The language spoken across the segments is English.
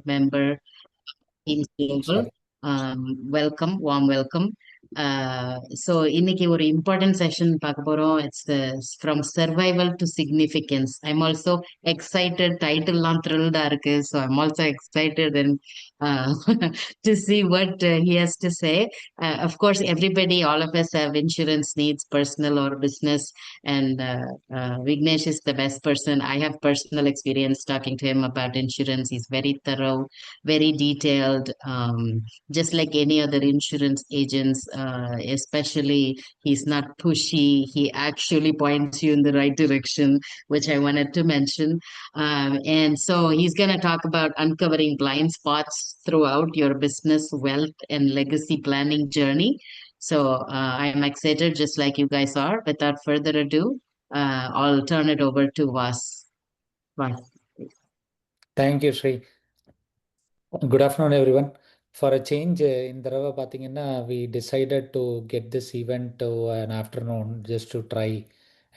member Teams Global. Sorry. Welcome, warm welcome. So இன்னைக்கு ஒரு important session பார்க்க போறோம். It's the from survival to significance. I'm also excited. Title லாம் thrilled ஆ இருக்கு. So I'm also excited and uh, to see what he has to say. Of course, everybody, all of us have insurance needs, personal or business, and Vignesh is the best person. I have personal experience talking to him about insurance. He's very thorough, very detailed, just like any other insurance agents. Especially, he's not pushy. He actually points you in the right direction, which I wanted to mention. And so he's going to talk about uncovering blind spots throughout your business, wealth, and legacy planning journey. So I'm excited, just like you guys are. Without further ado, I'll turn it over to Vas. Vas. Thank you, Sri. Good afternoon, everyone. For a change, இந்த தடவை பார்த்தீங்கன்னா, we decided to get this event to an afternoon just to try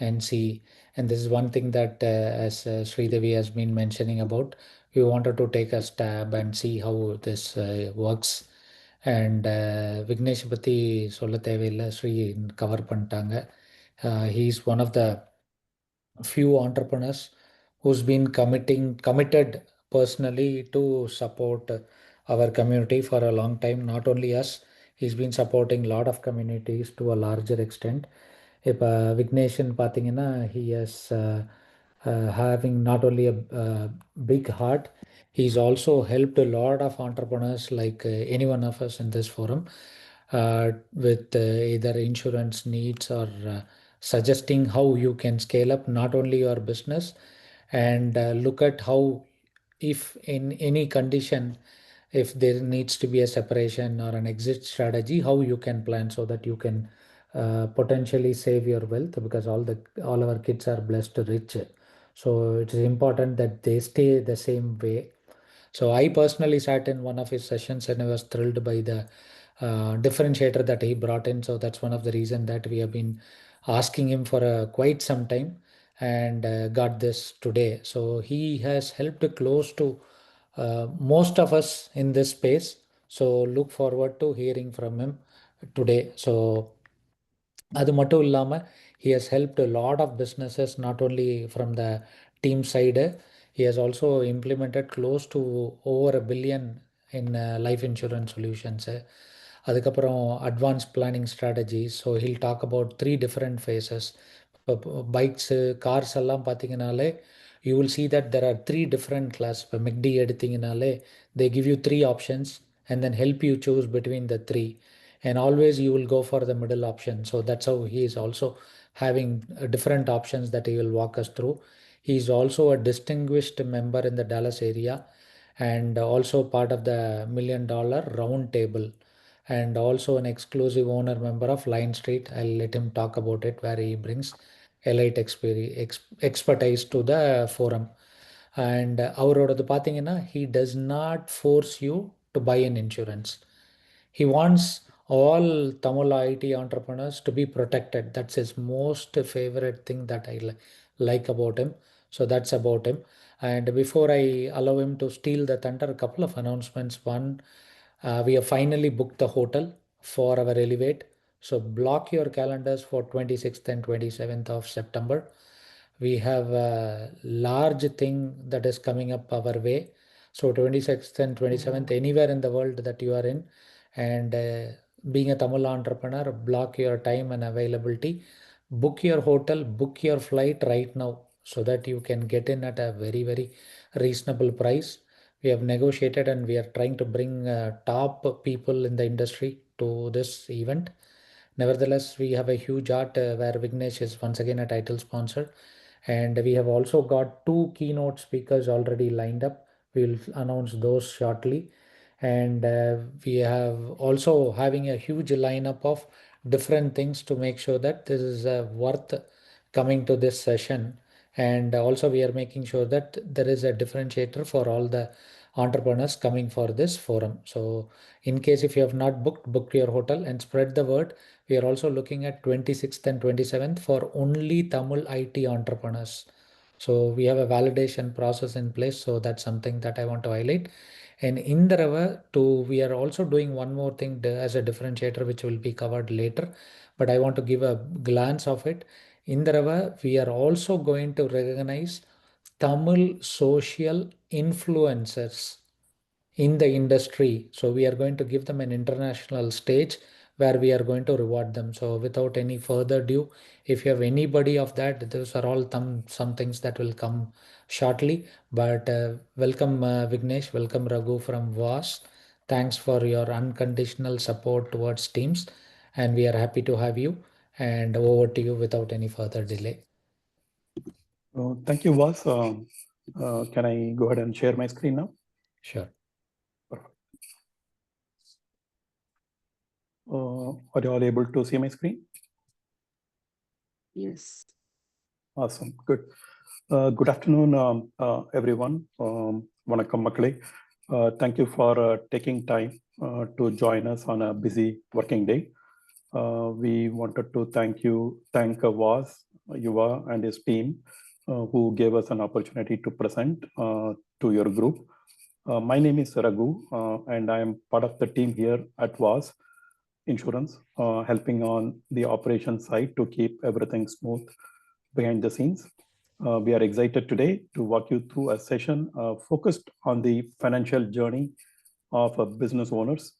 and see. And this is one thing that, as Sridevi has been mentioning about, we wanted to take a stab and see how this works. And Vignesh பத்தி சொல்ல தேவையில்லை, Sri cover பண்ணிட்டாங்க. He is one of the few entrepreneurs who's been committed personally to support our community for a long time. Not only us, he's been supporting a lot of communities to a larger extent. இப்போ விக்னேஷன் பார்த்தீங்கன்னா he is having not only a big heart, he's also helped a lot of entrepreneurs like any one of us in this forum with either insurance needs or suggesting how you can scale up not only your business and look at how, if in any condition, if there needs to be a separation or an exit strategy, how you can plan so that you can potentially save your wealth, because all our kids are blessed rich. So it is important that they stay the same way. So I personally sat in one of his sessions and I was thrilled by the differentiator that he brought in. So that's one of the reason that we have been asking him for quite some time and got this today. So he has helped close to most of us in this space. So look forward to hearing from him today. So அது மட்டும் இல்லாமல் he has helped a lot of businesses not only from the team side. He has also implemented close to over a billion in life insurance solutions. அதுக்கப்புறம் advanced planning strategies. So he'll talk about three different phases. இப்போ bikes cars எல்லாம் பார்த்தீங்கனாலே you will see that there are three different class. இப்போ மிக்டி எடுத்தீங்கனாலே they give you three options and then help you choose between the three, and always you will go for the middle option. So that's how he is also having different options that he will walk us through. He is also a distinguished member in the Dallas area and also part of the $1 million round table, and also an exclusive owner member of Lion Street. I'll let him talk about it, where he brings elite expertise to the forum. And அவரோடது பார்த்தீங்கன்னா he does not force you to buy an insurance. He wants all Tamil IT entrepreneurs to be protected. That's his most favorite thing that I like about him. So that's about him. And before I allow him to steal the thunder, a couple of announcements. One, we have finally booked the hotel for our Elevate. So block your calendars for 26th and 27th of September. We have a large thing that is coming up our way. So 26th and 27th, anywhere in the world that you are in, and being a Tamil entrepreneur, block your time and availability. Book your hotel, book your flight right now so that you can get in at a very, very reasonable price. We have negotiated and we are trying to bring top people in the industry to this event. Nevertheless, we have a huge art where Vignesh is once again a title sponsor. And we have also got two keynote speakers already lined up. We'll announce those shortly. And we have also having a huge lineup of different things to make sure that this is worth coming to this session. And also we are making sure that there is a differentiator for all the entrepreneurs coming for this forum. So in case if you have not booked, book your hotel and spread the word. We are also looking at 26th and 27th for only Tamil IT entrepreneurs. So we have a validation process in place. So that's something that I want to highlight. And in the Rava too, we are also doing one more thing as a differentiator, which will be covered later. But I want to give a glance of it. In the Rava, we are also going to recognize Tamil social influencers in the industry. So we are going to give them an international stage where we are going to reward them. So without any further ado, if you have anybody of that, those are all some things that will come shortly. But welcome Vignesh, welcome Raghu from Voss. Thanks for your unconditional support towards teams, and we are happy to have you. And over to you without any further delay. Thank you, Voss. Can I go ahead and share my screen now? Sure. Perfect. Are you all able to see my screen? Yes. Awesome. Good. Good afternoon, everyone. Vanakkam makkale. Thank you for taking time to join us on a busy working day. We wanted to thank Voss, Yuva, and his team who gave us an opportunity to present to your group. My name is Raghu, and I am part of the team here at Voss Insurance, helping on the operation side to keep everything smooth behind the scenes. We are excited today to walk you through a session focused on the financial journey of business owners,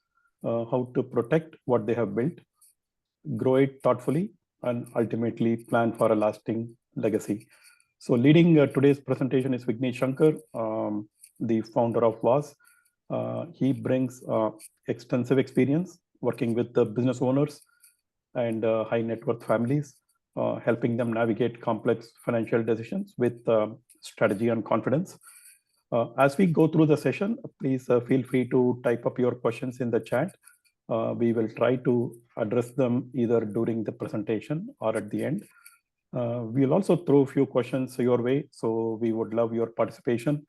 how to protect what they have built, grow it thoughtfully, and ultimately plan for a lasting legacy. So leading today's presentation is Vignesh Shanker, the founder of Voss. He brings extensive experience working with the business owners and high net worth families, helping them navigate complex financial decisions with strategy and confidence. As we go through the session, please feel free to type up your questions in the chat. We will try to address them either during the presentation or at the end. We'll also throw a few questions your way, so we would love your participation.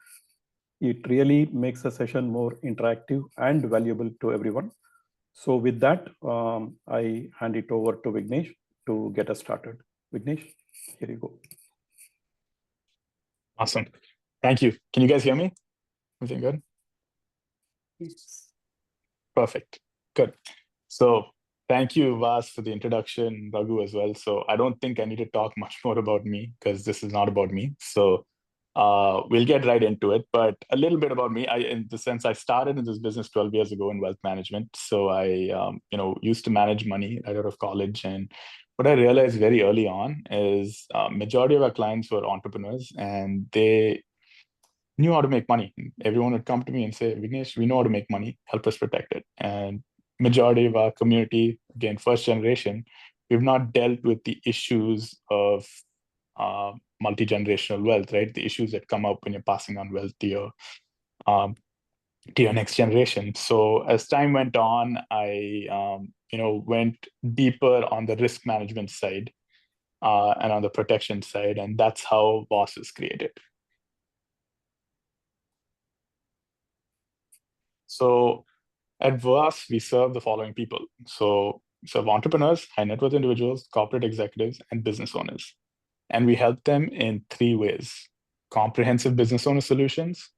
It really makes the session more interactive and valuable to everyone. So with that, I hand it over to Vignesh to get us started. Vignesh, here you go. Awesome. Thank you. Can you guys hear me? Everything good? Yes. Perfect. Good. So thank you, Vas, for the introduction, Raghu as well. So I don't think I need to talk much more about me because this is not about me. So we'll get right into it. But a little bit about me, in the sense I started in this business 12 years ago in wealth management. So I, used to manage money right out of college. And what I realized very early on is majority of our clients were entrepreneurs, and they knew how to make money. Everyone would come to me and say, Vignesh, we know how to make money, help us protect it. And majority of our community, again, first generation, we've not dealt with the issues of multi-generational wealth, right? The issues that come up when you're passing on wealth to your next generation. So as time went on, I went deeper on the risk management side and on the protection side, and that's how Voss is created. So at Voss, we serve the following people. So we serve entrepreneurs, high net worth individuals, corporate executives, and business owners. And we help them in three ways: comprehensive business owner solutions,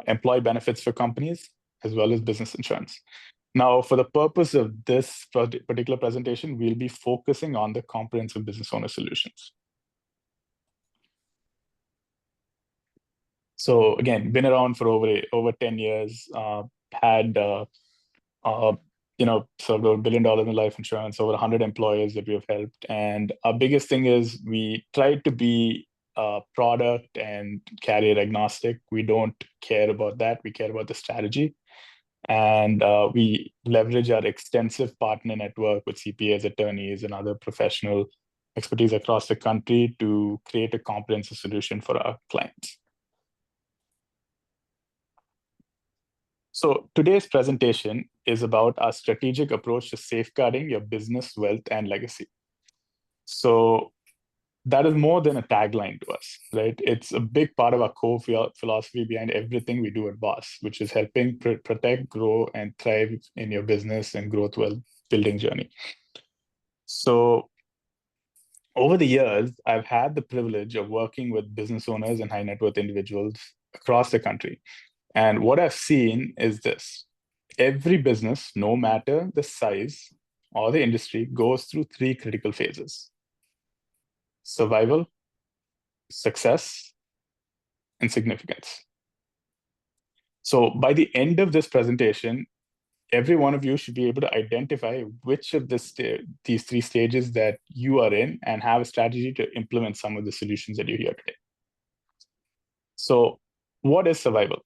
employee benefits for companies, as well as business insurance. Now, for the purpose of this particular presentation, we'll be focusing on the comprehensive business owner solutions. So again, been around for over 10 years, had sort of $1 billion in life insurance, over 100 employees that we have helped. And our biggest thing is we try to be product and carrier agnostic. We don't care about that. We care about the strategy. And we leverage our extensive partner network with CPAs, attorneys, and other professional expertise across the country to create a comprehensive solution for our clients. So today's presentation is about our strategic approach to safeguarding your business, wealth, and legacy. So that is more than a tagline to us, right? It's a big part of our core philosophy behind everything we do at Voss, which is helping protect, grow, and thrive in your business and growth wealth building journey. So over the years, I've had the privilege of working with business owners and high net worth individuals across the country. And what I've seen is this. Every business, no matter the size or the industry, goes through three critical phases: survival, success, and significance. So by the end of this presentation, every one of you should be able to identify which of these three stages that you are in and have a strategy to implement some of the solutions that you hear today. So what is survival?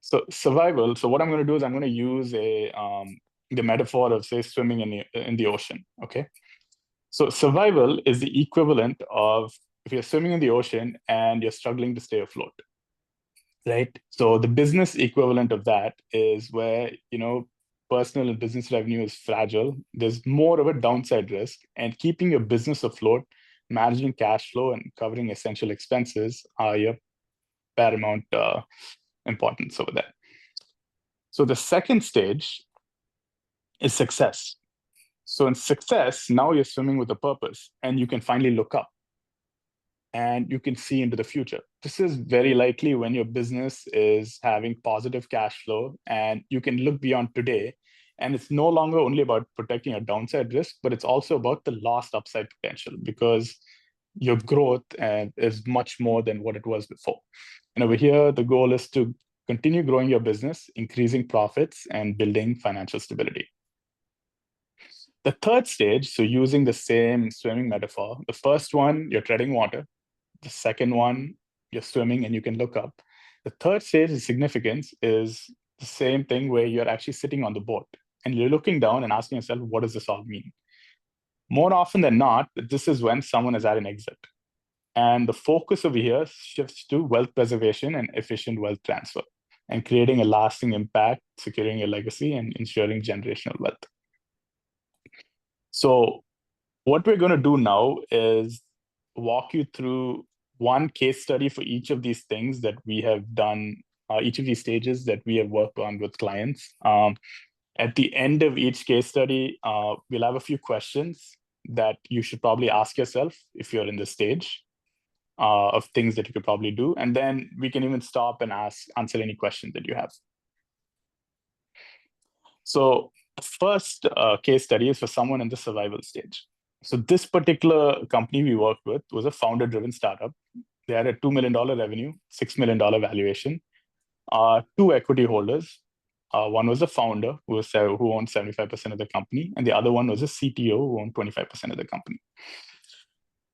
So survival, so what I'm going to do is I'm going to use the metaphor of, say, swimming in the ocean, okay? So survival is the equivalent of if you're swimming in the ocean and you're struggling to stay afloat, right? So the business equivalent of that is where, personal and business revenue is fragile. There's more of a downside risk, and keeping your business afloat, managing cash flow, and covering essential expenses are your paramount importance over there. So the second stage is success. So in success, now you're swimming with a purpose, and you can finally look up and you can see into the future. This is very likely when your business is having positive cash flow and you can look beyond today. And it's no longer only about protecting your downside risk, but it's also about the lost upside potential, because your growth is much more than what it was before. And over here, the goal is to continue growing your business, increasing profits, and building financial stability. The third stage, so using the same swimming metaphor, the first one, you're treading water. The second one, you're swimming and you can look up. The third stage of significance is the same thing where you're actually sitting on the boat and you're looking down and asking yourself, what does this all mean? More often than not, this is when someone is at an exit. And the focus over here shifts to wealth preservation and efficient wealth transfer, and creating a lasting impact, securing a legacy, and ensuring generational wealth. So what we're going to do now is walk you through one case study for each of these things that we have done, each of these stages that we have worked on with clients. At the end of each case study, we'll have a few questions that you should probably ask yourself if you're in this stage of things that you could probably do. And then we can even stop and answer any questions that you have. So the first case study is for someone in the survival stage. So this particular company we worked with was a founder-driven startup. They had a $2 million revenue, $6 million valuation, 2 equity holders. One was a founder who owned 75% of the company, and the other one was a CTO who owned 25% of the company.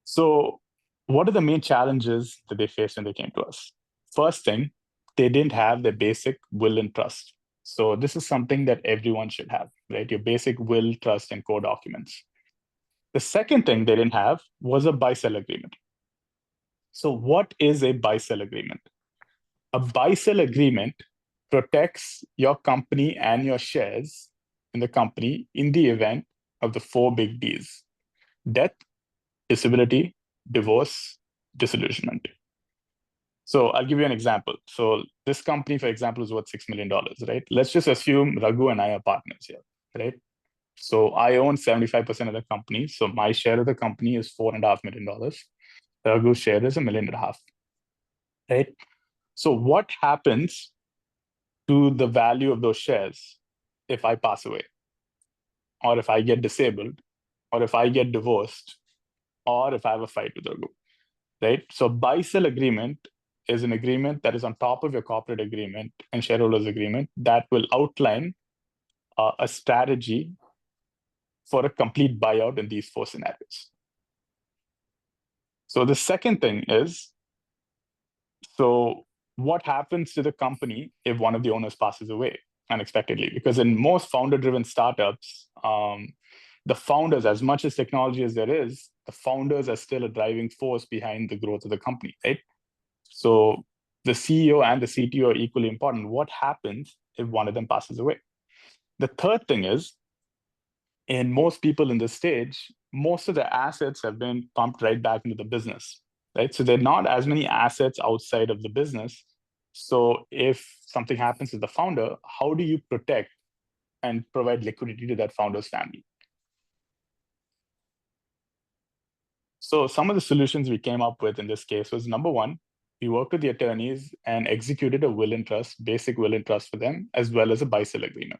So what are the main challenges that they faced when they came to us? First thing, they didn't have the basic will and trust. So this is something that everyone should have, right? Your basic will, trust, and core documents. The second thing they didn't have was a buy-sell agreement. So what is a buy-sell agreement? A buy-sell agreement protects your company and your shares in the company in the event of the 4 big Ds: death, disability, divorce, disillusionment. So I'll give you an example. So this company, for example, is worth $6 million, right? Let's just assume Raghu and I are partners here, right? So I own 75% of the company. So my share of the company is $4.5 million. Raghu's share is $1.5 million, right? So what happens to the value of those shares if I pass away, or if I get disabled, or if I get divorced, or if I have a fight with Raghu, right? So buy-sell agreement is an agreement that is on top of your corporate agreement and shareholders agreement that will outline a strategy for a complete buyout in these 4 scenarios. So the second thing is, so what happens to the company if one of the owners passes away unexpectedly? Because in most founder-driven startups, the founders, as much as technology as there is, the founders are still a driving force behind the growth of the company, right? So the CEO and the CTO are equally important. What happens if one of them passes away? The third thing is, in most people in this stage, most of the assets have been pumped right back into the business, right? So there are not as many assets outside of the business. So if something happens to the founder, how do you protect and provide liquidity to that founder's family? So some of the solutions we came up with in this case was, number one, we worked with the attorneys and executed a will and trust, basic will and trust for them, as well as a buy-sell agreement.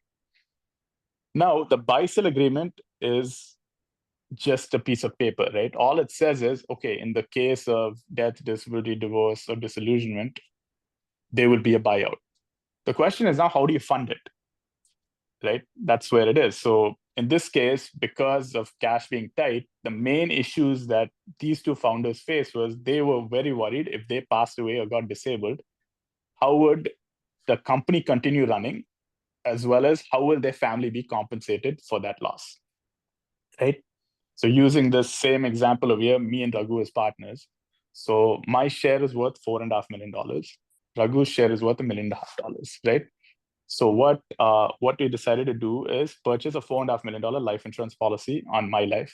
Now, the buy-sell agreement is just a piece of paper, right? All it says is, okay, in the case of death, disability, divorce, or disillusionment, there will be a buyout. The question is now, how do you fund it, right? That's where it is. So in this case, because of cash being tight, the main issues that these two founders faced was they were very worried if they passed away or got disabled, how would the company continue running, as well as how will their family be compensated for that loss, right? So using the same example of here, me and Raghu as partners. So my share is worth $4.5 million. Raghu's share is worth $1.5 million, right? So what we decided to do is purchase a $4.5 million life insurance policy on my life.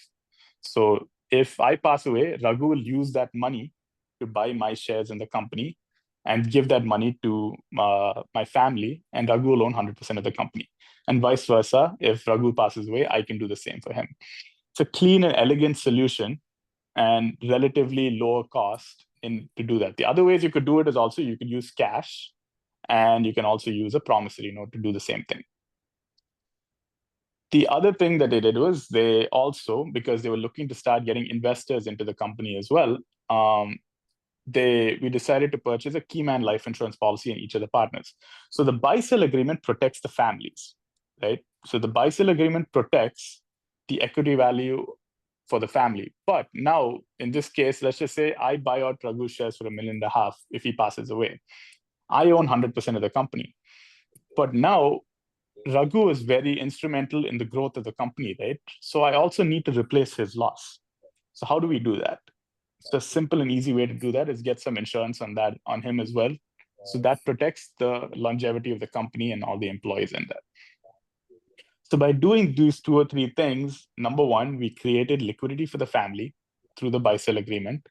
So if I pass away, Raghu will use that money to buy my shares in the company and give that money to my family, and Raghu will own 100% of the company. And vice versa, if Raghu passes away, I can do the same for him. It's a clean and elegant solution and relatively lower cost to do that. The other ways you could do it is also you could use cash, and you can also use a promissory note to do the same thing. The other thing that they did was they also, because they were looking to start getting investors into the company as well, we decided to purchase a key man life insurance policy in each of the partners. So the buy-sell agreement protects the families, right? So the buy-sell agreement protects the equity value for the family. But now, in this case, let's just say I buy out Raghu's shares for $1.5 million if he passes away. I own 100% of the company. But now, Raghu is very instrumental in the growth of the company, right? So I also need to replace his loss. So how do we do that? So a simple and easy way to do that is get some insurance on him as well. So that protects the longevity of the company and all the employees in that. So by doing these 2 or 3 things, number one, we created liquidity for the family through the buy-sell agreement.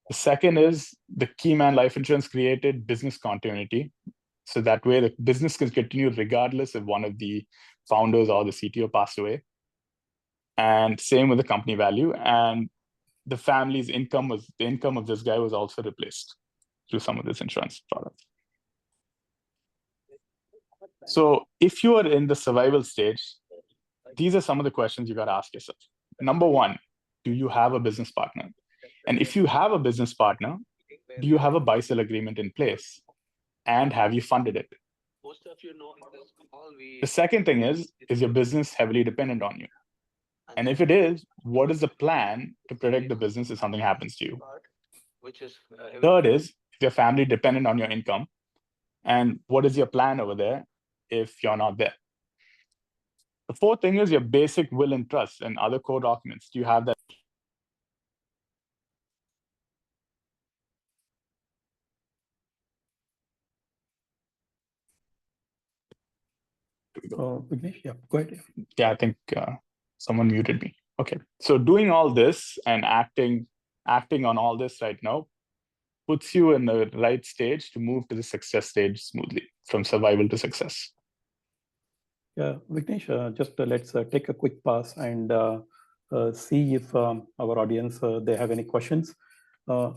The second is the key man life insurance created business continuity. So that way the business can continue regardless if one of the founders or the CTO passed away. And same with the company value. And the family's income the income of this guy was also replaced through some of this insurance products. So if you are in the survival stage, these are some of the questions you got to ask yourself. Number one, do you have a business partner? And if you have a business partner, do you have a buy-sell agreement in place? And have you funded it? The second thing is your business heavily dependent on you? And if it is, what is the plan to protect the business if something happens to you? Third is your family dependent on your income? And what is your plan over there if you're not there? The fourth thing is your basic will and trust and other core documents. Do you have that? Vignesh, yeah, go ahead. Yeah, I think someone muted me. Okay, so doing all this and acting on all this right now puts you in the right stage to move to the success stage smoothly, from survival to success. Yeah, Vignesh, just let's take a quick pause and see if our audience, they have any questions.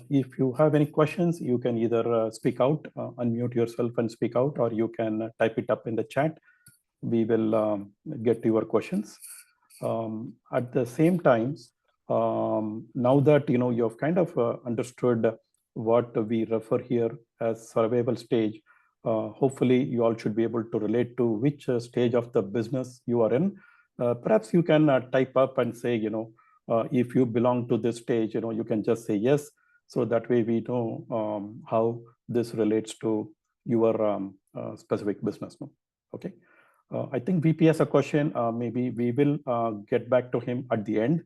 If you have any questions, you can either speak out, unmute yourself and speak out, or you can type it up in the chat. We will get to your questions. At the same time, now that you have kind of understood what we refer here as survival stage, hopefully you all should be able to relate to which stage of the business you are in. Perhaps you can type up and say, if you belong to this stage, you can just say yes. So that way we know how this relates to your specific business. Okay. I think VP has a question. Maybe we will get back to him at the end.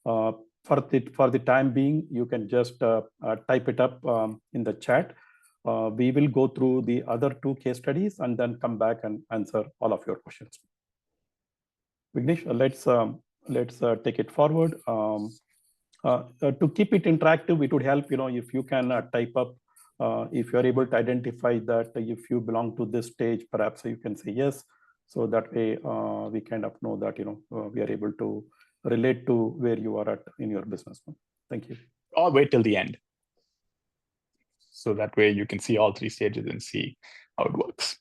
For the time being, you can just type it up in the chat. We will go through the other 2 case studies and then come back and answer all of your questions. Vignesh, let's take it forward. To keep it interactive, it would help, if you can type up, if you are able to identify that if you belong to this stage, perhaps you can say yes. So that way we kind of know that, we are able to relate to where you are at in your business. Thank you. Or wait till the end. So that way you can see all 3 stages and see how it works.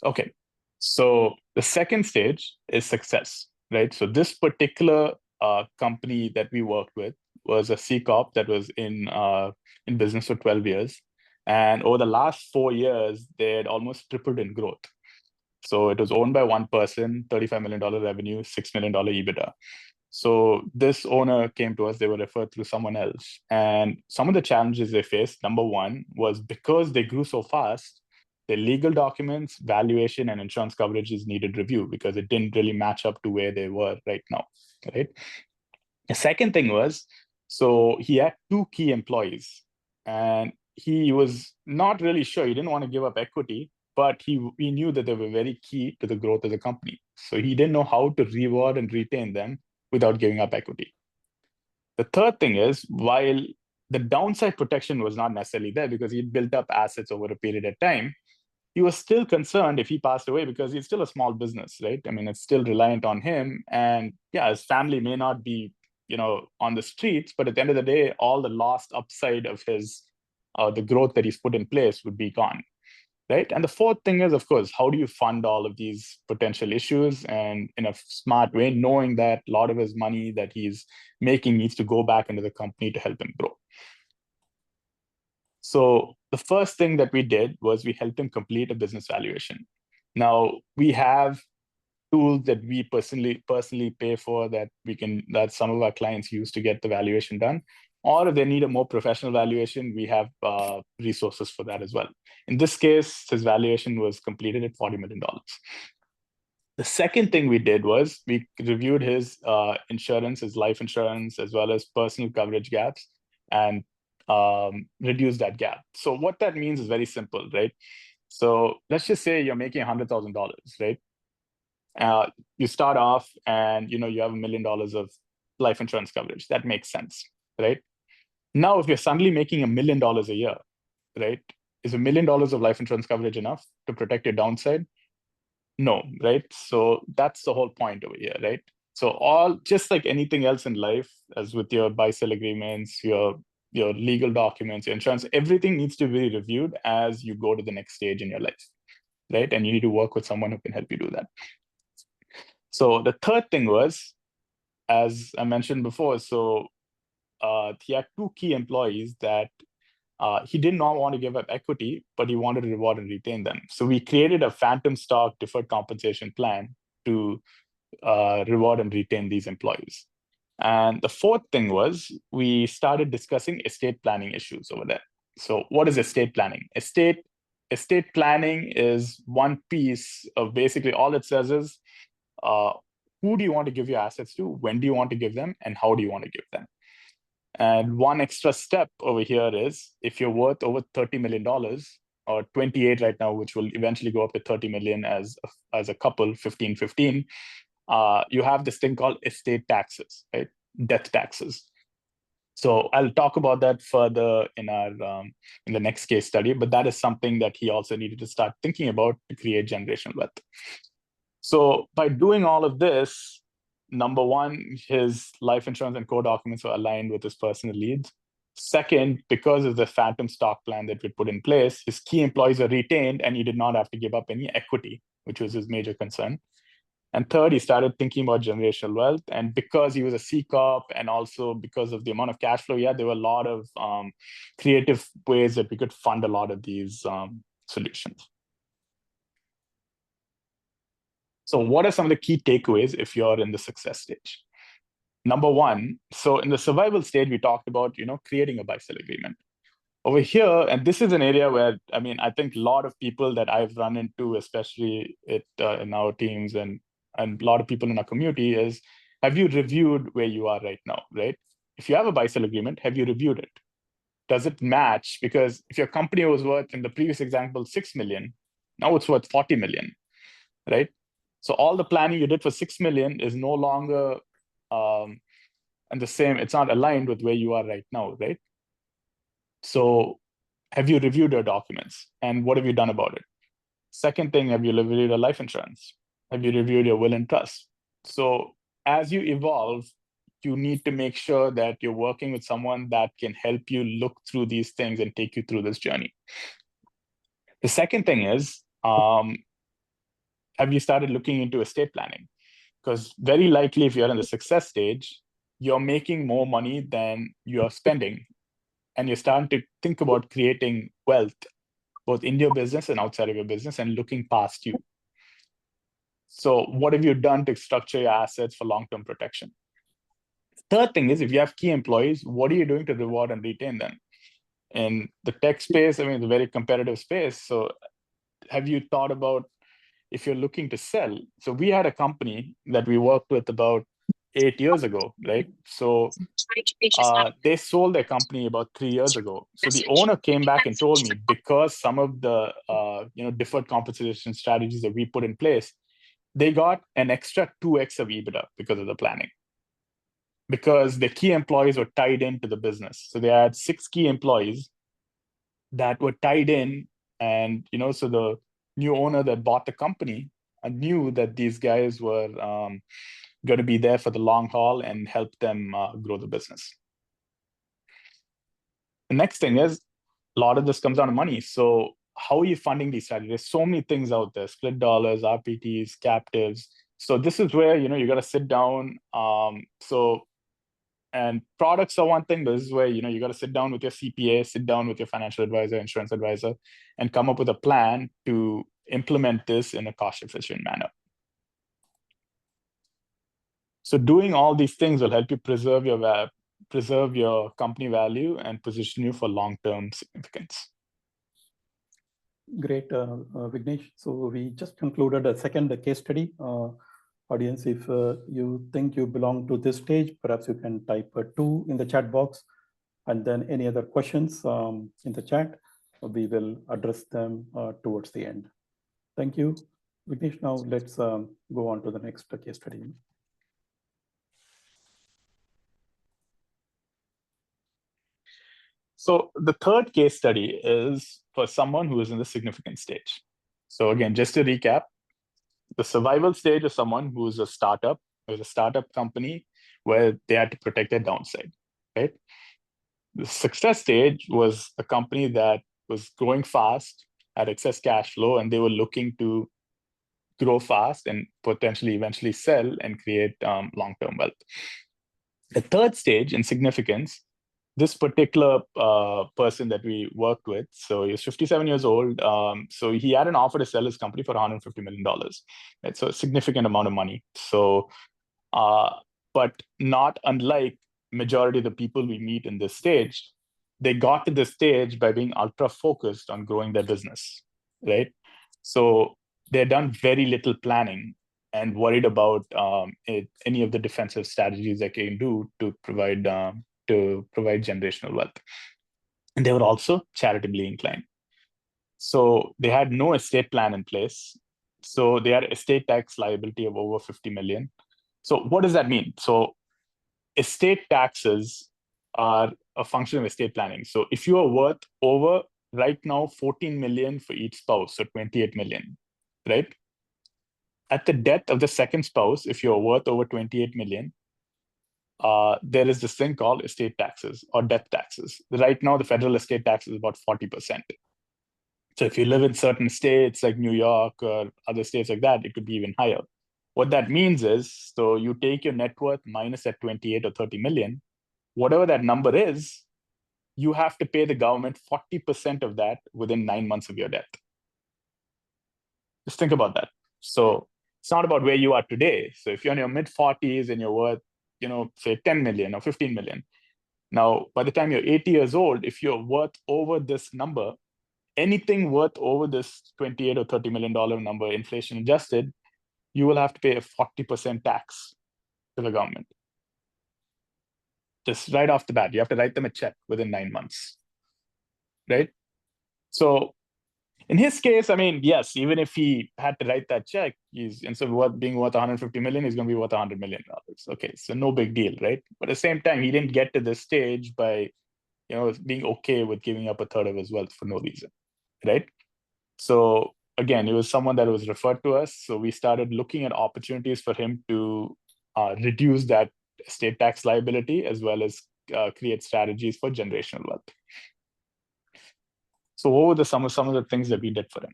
Okay, so the second stage is success, right? So this particular company that we worked with was a C Corp that was in business for 12 years. And over the last 4 years, they had almost tripled in growth. So it was owned by one person, $35 million revenue, $6 million EBITDA. So this owner came to us, they were referred through someone else. And some of the challenges they faced, number one, was because they grew so fast, the legal documents, valuation, and insurance coverages needed review because it didn't really match up to where they were right now, right? The second thing was, so he had 2 key employees, and he was not really sure. He didn't want to give up equity, but he knew that they were very key to the growth of the company. So he didn't know how to reward and retain them without giving up equity. The third thing is, while the downside protection was not necessarily there because he'd built up assets over a period of time, he was still concerned if he passed away because he's still a small business, right? I mean, it's still reliant on him. And yeah, his family may not be, on the streets, but at the end of the day, all the lost upside of his, the growth that he's put in place would be gone, right? And the fourth thing is, of course, how do you fund all of these potential issues and in a smart way, knowing that a lot of his money that he's making needs to go back into the company to help him grow. So the first thing that we did was we helped him complete a business valuation. Now we have tools that we personally pay for that some of our clients use to get the valuation done. Or if they need a more professional valuation, we have resources for that as well. In this case, his valuation was completed at $40 million. The second thing we did was we reviewed his insurance, his life insurance, as well as personal coverage gaps, and reduce that gap. So what that means is very simple, right? So let's just say you're making $100,000, right? You start off and you have $1 million of life insurance coverage. That makes sense, right? Now, if you're suddenly making $1 million a year, right? Is $1 million of life insurance coverage enough to protect your downside? No, right? So that's the whole point over here, right? So just like anything else in life, as with your buy-sell agreements, your legal documents, your insurance, everything needs to be reviewed as you go to the next stage in your life, right? And you need to work with someone who can help you do that. So the third thing was, as I mentioned before, so he had 2 key employees that he did not want to give up equity, but he wanted to reward and retain them. So we created a phantom stock deferred compensation plan to reward and retain these employees. And the fourth thing was we started discussing estate planning issues over there. So what is estate planning? Estate planning is one piece of basically all it says is, who do you want to give your assets to? When do you want to give them? And how do you want to give them? And one extra step over here is if you're worth over $30 million or 28 right now, which will eventually go up to 30 million as a couple, 15-15, you have this thing called estate taxes, right? Death taxes. So I'll talk about that further in the next case study, but that is something that he also needed to start thinking about to create generational wealth. So by doing all of this, number one, his life insurance and core documents were aligned with his personal needs. Second, because of the phantom stock plan that we put in place, his key employees were retained and he did not have to give up any equity, which was his major concern. And third, he started thinking about generational wealth. And because he was a C Corp and also because of the amount of cash flow he had, there were a lot of creative ways that we could fund a lot of these solutions. So what are some of the key takeaways if you're in the success stage? Number one, so in the survival stage, we talked about, creating a buy-sell agreement. Over here, and this is an area where, I think a lot of people that I've run into, especially in our teams and a lot of people in our community is, have you reviewed where you are right now, right? If you have a buy-sell agreement, have you reviewed it? Does it match? Because if your company was worth, in the previous example, 6 million, now it's worth 40 million, right? So all the planning you did for 6 million is no longer and the same, it's not aligned with where you are right now, right? So have you reviewed your documents and what have you done about it? Second thing, have you reviewed your life insurance? Have you reviewed your will and trust? So as you evolve, you need to make sure that you're working with someone that can help you look through these things and take you through this journey. The second thing is, have you started looking into estate planning? Because very likely, if you're in the success stage, you're making more money than you're spending. And you're starting to think about creating wealth, both in your business and outside of your business, and looking past you. So what have you done to structure your assets for long-term protection? Third thing is, if you have key employees, what are you doing to reward and retain them? In the tech space, I mean, it's a very competitive space. So have you thought about if you're looking to sell? So we had a company that we worked with about 8 years ago, right? So they sold their company about 3 years ago. So the owner came back and told me, because some of the deferred compensation strategies that we put in place, they got an extra 2x of EBITDA because of the planning. Because the key employees were tied into the business. So they had 6 key employees that were tied in, and so the new owner that bought the company knew that these guys were going to be there for the long haul and help them grow the business. The next thing is, a lot of this comes down to money. So how are you funding these strategies? There's so many things out there: split dollars, RPTs, captives. So this is where you got to sit down. And products are one thing, but this is where you got to sit down with your CPA, sit down with your financial advisor, insurance advisor, and come up with a plan to implement this in a cost-efficient manner. So doing all these things will help you preserve your company value and position you for long-term significance. Great, Vignesh. So we just concluded a second case study. Audience, if you think you belong to this stage, perhaps you can type 2 in the chat box, and then any other questions in the chat, we will address them towards the end. Thank you, Vignesh. Now let's go on to the next case study. So the third case study is for someone who is in the significant stage. So again, just to recap, the survival stage is someone who is a startup, who's a startup company where they had to protect their downside, right? The success stage was a company that was growing fast, had excess cash flow, and they were looking to grow fast and potentially eventually sell and create long-term wealth. The third stage in significance, this particular person that we worked with, so he was 57 years old. So he had an offer to sell his company for $150 million. Right? So a significant amount of money. So, but not unlike majority of the people we meet in this stage, they got to this stage by being ultra focused on growing their business, right? So they've done very little planning and worried about any of the defensive strategies they can do to provide generational wealth. And they were also charitably inclined. So they had no estate plan in place. So they had estate tax liability of over 50 million. So what does that mean? So estate taxes are a function of estate planning. So if you are worth over right now 14 million for each spouse, so 28 million, right? At the death of the second spouse, if you're worth over 28 million, there is this thing called estate taxes or death taxes. Right now, the federal estate tax is about 40%. So if you live in certain states like New York or other states like that, it could be even higher. What that means is, so you take your net worth minus that 28 or 30 million, whatever that number is, you have to pay the government 40% of that within 9 months of your death. Just think about that. So it's not about where you are today. So if you're in your mid 40s and you're worth, say 10 million or 15 million. Now, by the time you're 80 years old, if you're worth over this number, anything worth over this 28 or $30 million number, inflation adjusted, you will have to pay a 40% tax to the government. Just right off the bat, you have to write them a check within 9 months, right? So in his case, I mean, yes, even if he had to write that check, he's instead of being worth 150 million, he's going to be worth $100 million. Okay, so no big deal, right? But at the same time, he didn't get to this stage by, being okay with giving up a third of his wealth for no reason, right? So again, it was someone that was referred to us. So we started looking at opportunities for him to reduce that estate tax liability, as well as create strategies for generational wealth. So what were some of the things that we did for him?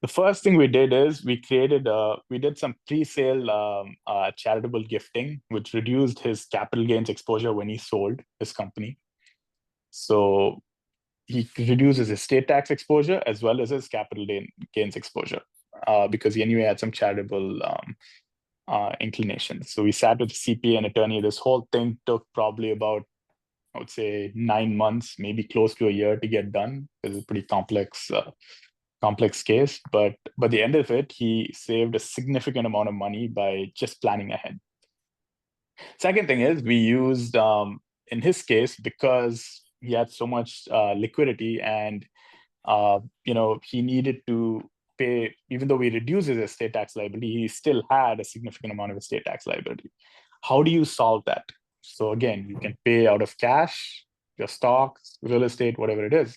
The first thing we did is we did some pre-sale charitable gifting, which reduced his capital gains exposure when he sold his company. So he reduces his estate tax exposure as well as his capital gains exposure because he anyway had some charitable inclinations. So we sat with the CPA and attorney. This whole thing took probably about, I would say, 9 months, maybe close to a year to get done. It's a pretty complex case, but by the end of it, he saved a significant amount of money by just planning ahead. Second thing is we used, in his case, because he had so much liquidity and he needed to pay, even though we reduced his estate tax liability, he still had a significant amount of estate tax liability. How do you solve that? So again, you can pay out of cash, your stocks, real estate, whatever it is.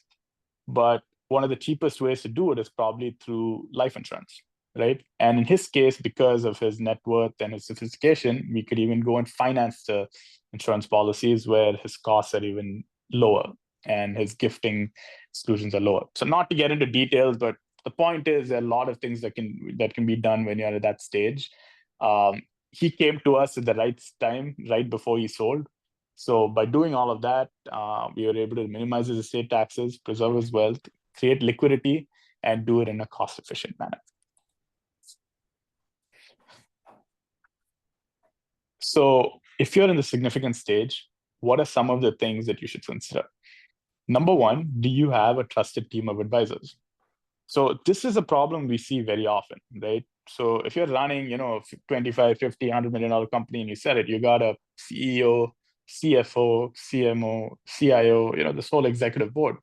But one of the cheapest ways to do it is probably through life insurance, right? And in his case, because of his net worth and his sophistication, we could even go and finance the insurance policies where his costs are even lower and his gifting exclusions are lower. So not to get into details, but the point is there are a lot of things that can be done when you're at that stage. He came to us at the right time, right before he sold. So by doing all of that, we were able to minimize his estate taxes, preserve his wealth, create liquidity, and do it in a cost-efficient manner. So if you're in the significant stage, what are some of the things that you should consider? Number one, do you have a trusted team of advisors? So this is a problem we see very often, right? So if you're running, 25, 50, $100 million company and you said it, you got a CEO, CFO, CMO, CIO, this whole executive board.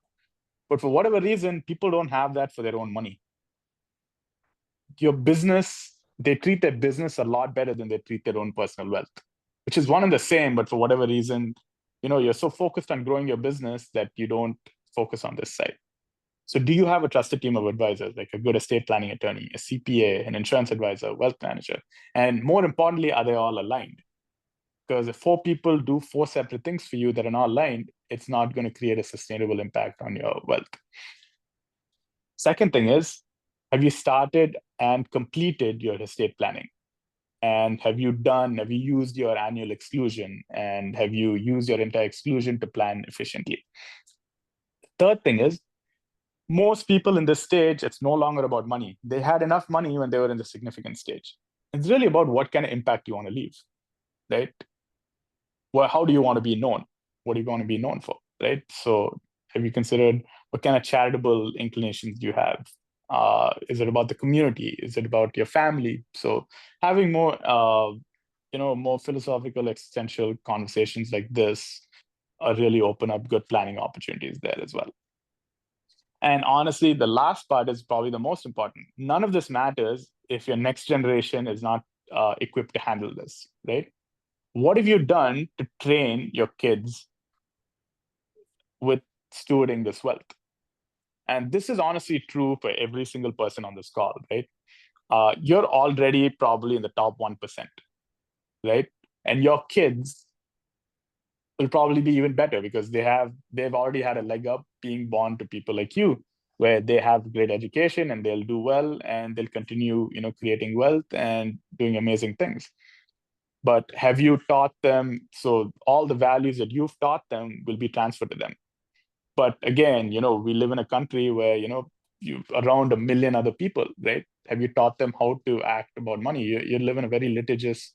But for whatever reason, people don't have that for their own money. Your business, they treat their business a lot better than they treat their own personal wealth, which is one and the same, but for whatever reason, you're so focused on growing your business that you don't focus on this side. So do you have a trusted team of advisors, like a good estate planning attorney, a CPA, an insurance advisor, wealth manager? And more importantly, are they all aligned? Because if 4 people do 4 separate things for you that are not aligned, it's not going to create a sustainable impact on your wealth. Second thing is, have you started and completed your estate planning? And have you used your annual exclusion? And have you used your entire exclusion to plan efficiently? Third thing is, most people in this stage, it's no longer about money. They had enough money when they were in the significant stage. It's really about what kind of impact you want to leave, right? Well, how do you want to be known? What do you want to be known for, right? So have you considered what kind of charitable inclinations do you have? Is it about the community? Is it about your family? So having more, more philosophical, existential conversations like this really open up good planning opportunities there as well. And honestly, the last part is probably the most important. None of this matters if your next generation is not equipped to handle this, right? What have you done to train your kids with stewarding this wealth? And this is honestly true for every single person on this call, right? You're already probably in the top 1%, right? And your kids will probably be even better because they've already had a leg up being born to people like you, where they have great education and they'll do well and they'll continue, creating wealth and doing amazing things. But have you taught them? So all the values that you've taught them will be transferred to them. But again, we live in a country where, you've around 1 million other people, right? Have you taught them how to act about money? You live in a very litigious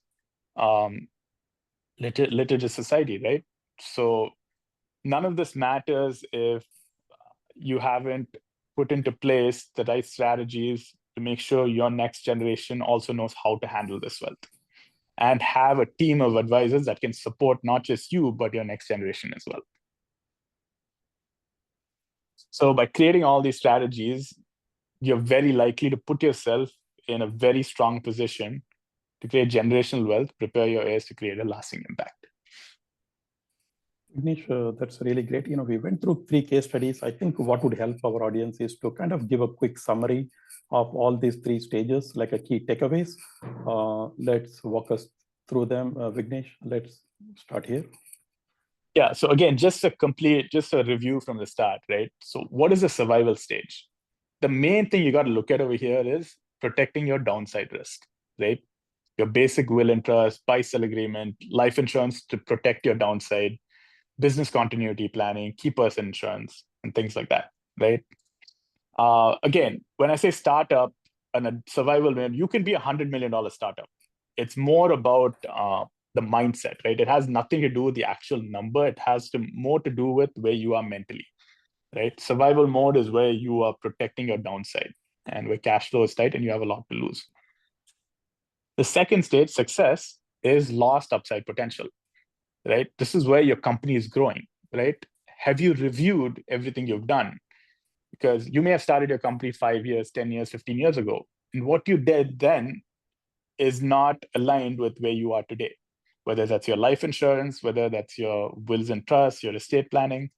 society, right? So none of this matters if you haven't put into place the right strategies to make sure your next generation also knows how to handle this wealth and have a team of advisors that can support not just you, but your next generation as well. So by creating all these strategies, you're very likely to put yourself in a very strong position to create generational wealth, prepare your heirs to create a lasting impact. Vignesh, that's really great. We went through 3 case studies. I think what would help our audience is to kind of give a quick summary of all these 3 stages, like a key takeaways. Let's walk us through them. Vignesh, let's start here. Yeah. So again, just a review from the start, right? So what is the survival stage? The main thing you got to look at over here is protecting your downside risk, right? Your basic will and trust, buy-sell agreement, life insurance to protect your downside, business continuity planning, key person insurance, and things like that, right? Again, when I say startup and a survival man, you can be $100 million startup. It's more about the mindset, right? It has nothing to do with the actual number. It has more to do with where you are mentally, right? Survival mode is where you are protecting your downside and where cash flow is tight and you have a lot to lose. The second stage, success, is lost upside potential, right? This is where your company is growing, right? Have you reviewed everything you've done? Because you may have started your company 5 years, 10 years, 15 years ago. And what you did then is not aligned with where you are today, whether that's your life insurance, whether that's your wills and trusts, your estate planning.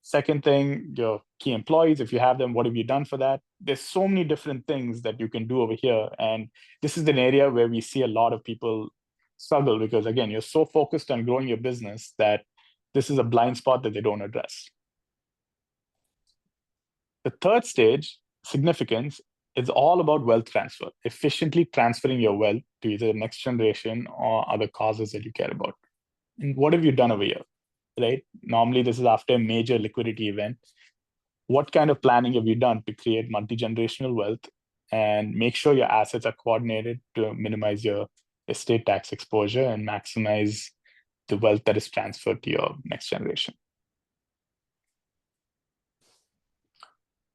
Second thing, your key employees, if you have them, what have you done for that? There's so many different things that you can do over here. And this is an area where we see a lot of people struggle because, again, you're so focused on growing your business that this is a blind spot that they don't address. The third stage, significance, is all about wealth transfer, efficiently transferring your wealth to either the next generation or other causes that you care about. And what have you done over here, right? Normally, this is after a major liquidity event. What kind of planning have you done to create multi-generational wealth and make sure your assets are coordinated to minimize your estate tax exposure and maximize the wealth that is transferred to your next generation?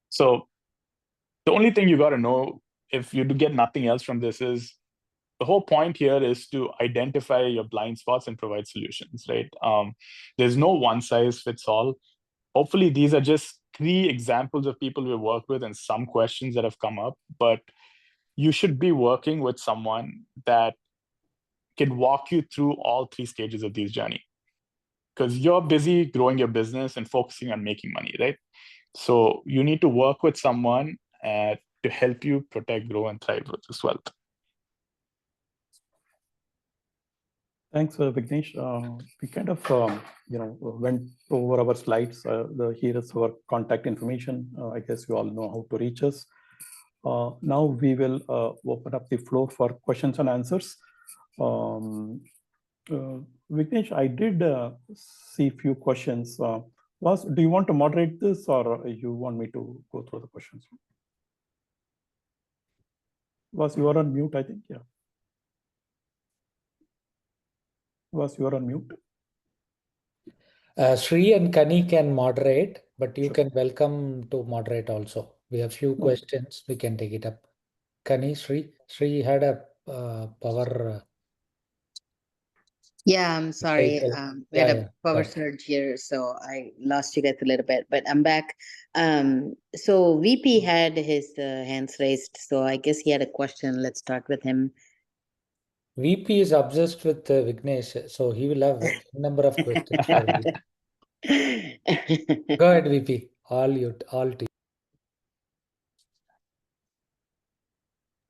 So the only thing you got to know, if you get nothing else from this, is the whole point here is to identify your blind spots and provide solutions, right? There's no one size fits all. Hopefully, these are just 3 examples of people we work with and some questions that have come up, but you should be working with someone that can walk you through all 3 stages of this journey, because you're busy growing your business and focusing on making money, right? So you need to work with someone to help you protect, grow, and thrive with this wealth. Thanks, Vignesh. We kind of, went over our slides. Here is our contact information. I guess you all know how to reach us. Now we will open up the floor for questions and answers. Vignesh, I did see a few questions. Voss, do you want to moderate this or you want me to go through the questions? Voss, you are on mute, I think. Yeah. Voss, you are on mute. Sri and Kani can moderate, but you Sure. can welcome to moderate also. We have few questions. We can take it up. Kani, Sri had a power. Yeah, I'm sorry. cycle. We had Yeah, a yeah, power got it. surge here, so I lost you guys a little bit, but I'm back. So VP had his hands raised, so I guess he had a question. Let's start with him. VP is obsessed with Vignesh, so he will have a number of questions for you. Go ahead, VP. All to you.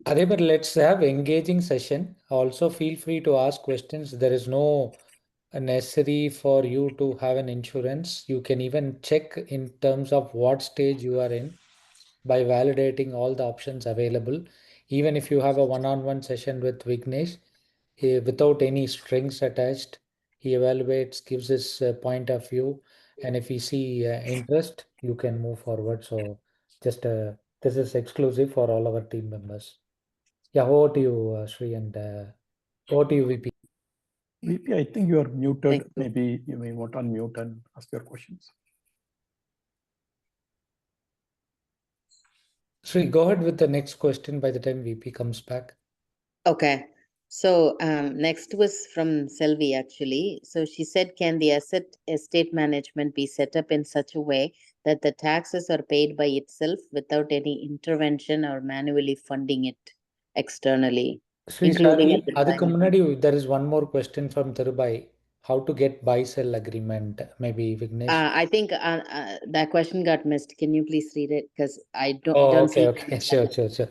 But let's have engaging session. Also, feel free to ask questions. There is no necessary for you to have an insurance. You can even check in terms of what stage you are in by validating all the options available. Even if you have a one-on-one session with Vignesh, without any strings attached, he evaluates, gives his point of view, and if you see interest, you can move forward. So just this is exclusive for all our team members. Yeah, over to you, Sri, and over to you, VP. VP, I think you are muted. Thank you. Maybe you may want to unmute and ask your questions. Sri, go ahead with the next question by the time VP comes back. Okay. So next was from Selvi, actually. So she said, can the estate management be set up in such a way that the taxes are paid by itself without any intervention or manually funding it externally? Sri, Including sadly, at the time அதுக்கு of- முன்னாடி there is one more question from Thirubai. How to get buy-sell agreement? Maybe Vignesh. I think that question got missed. Can you please read it? Because I don't Oh, don't okay, see. okay. Sure.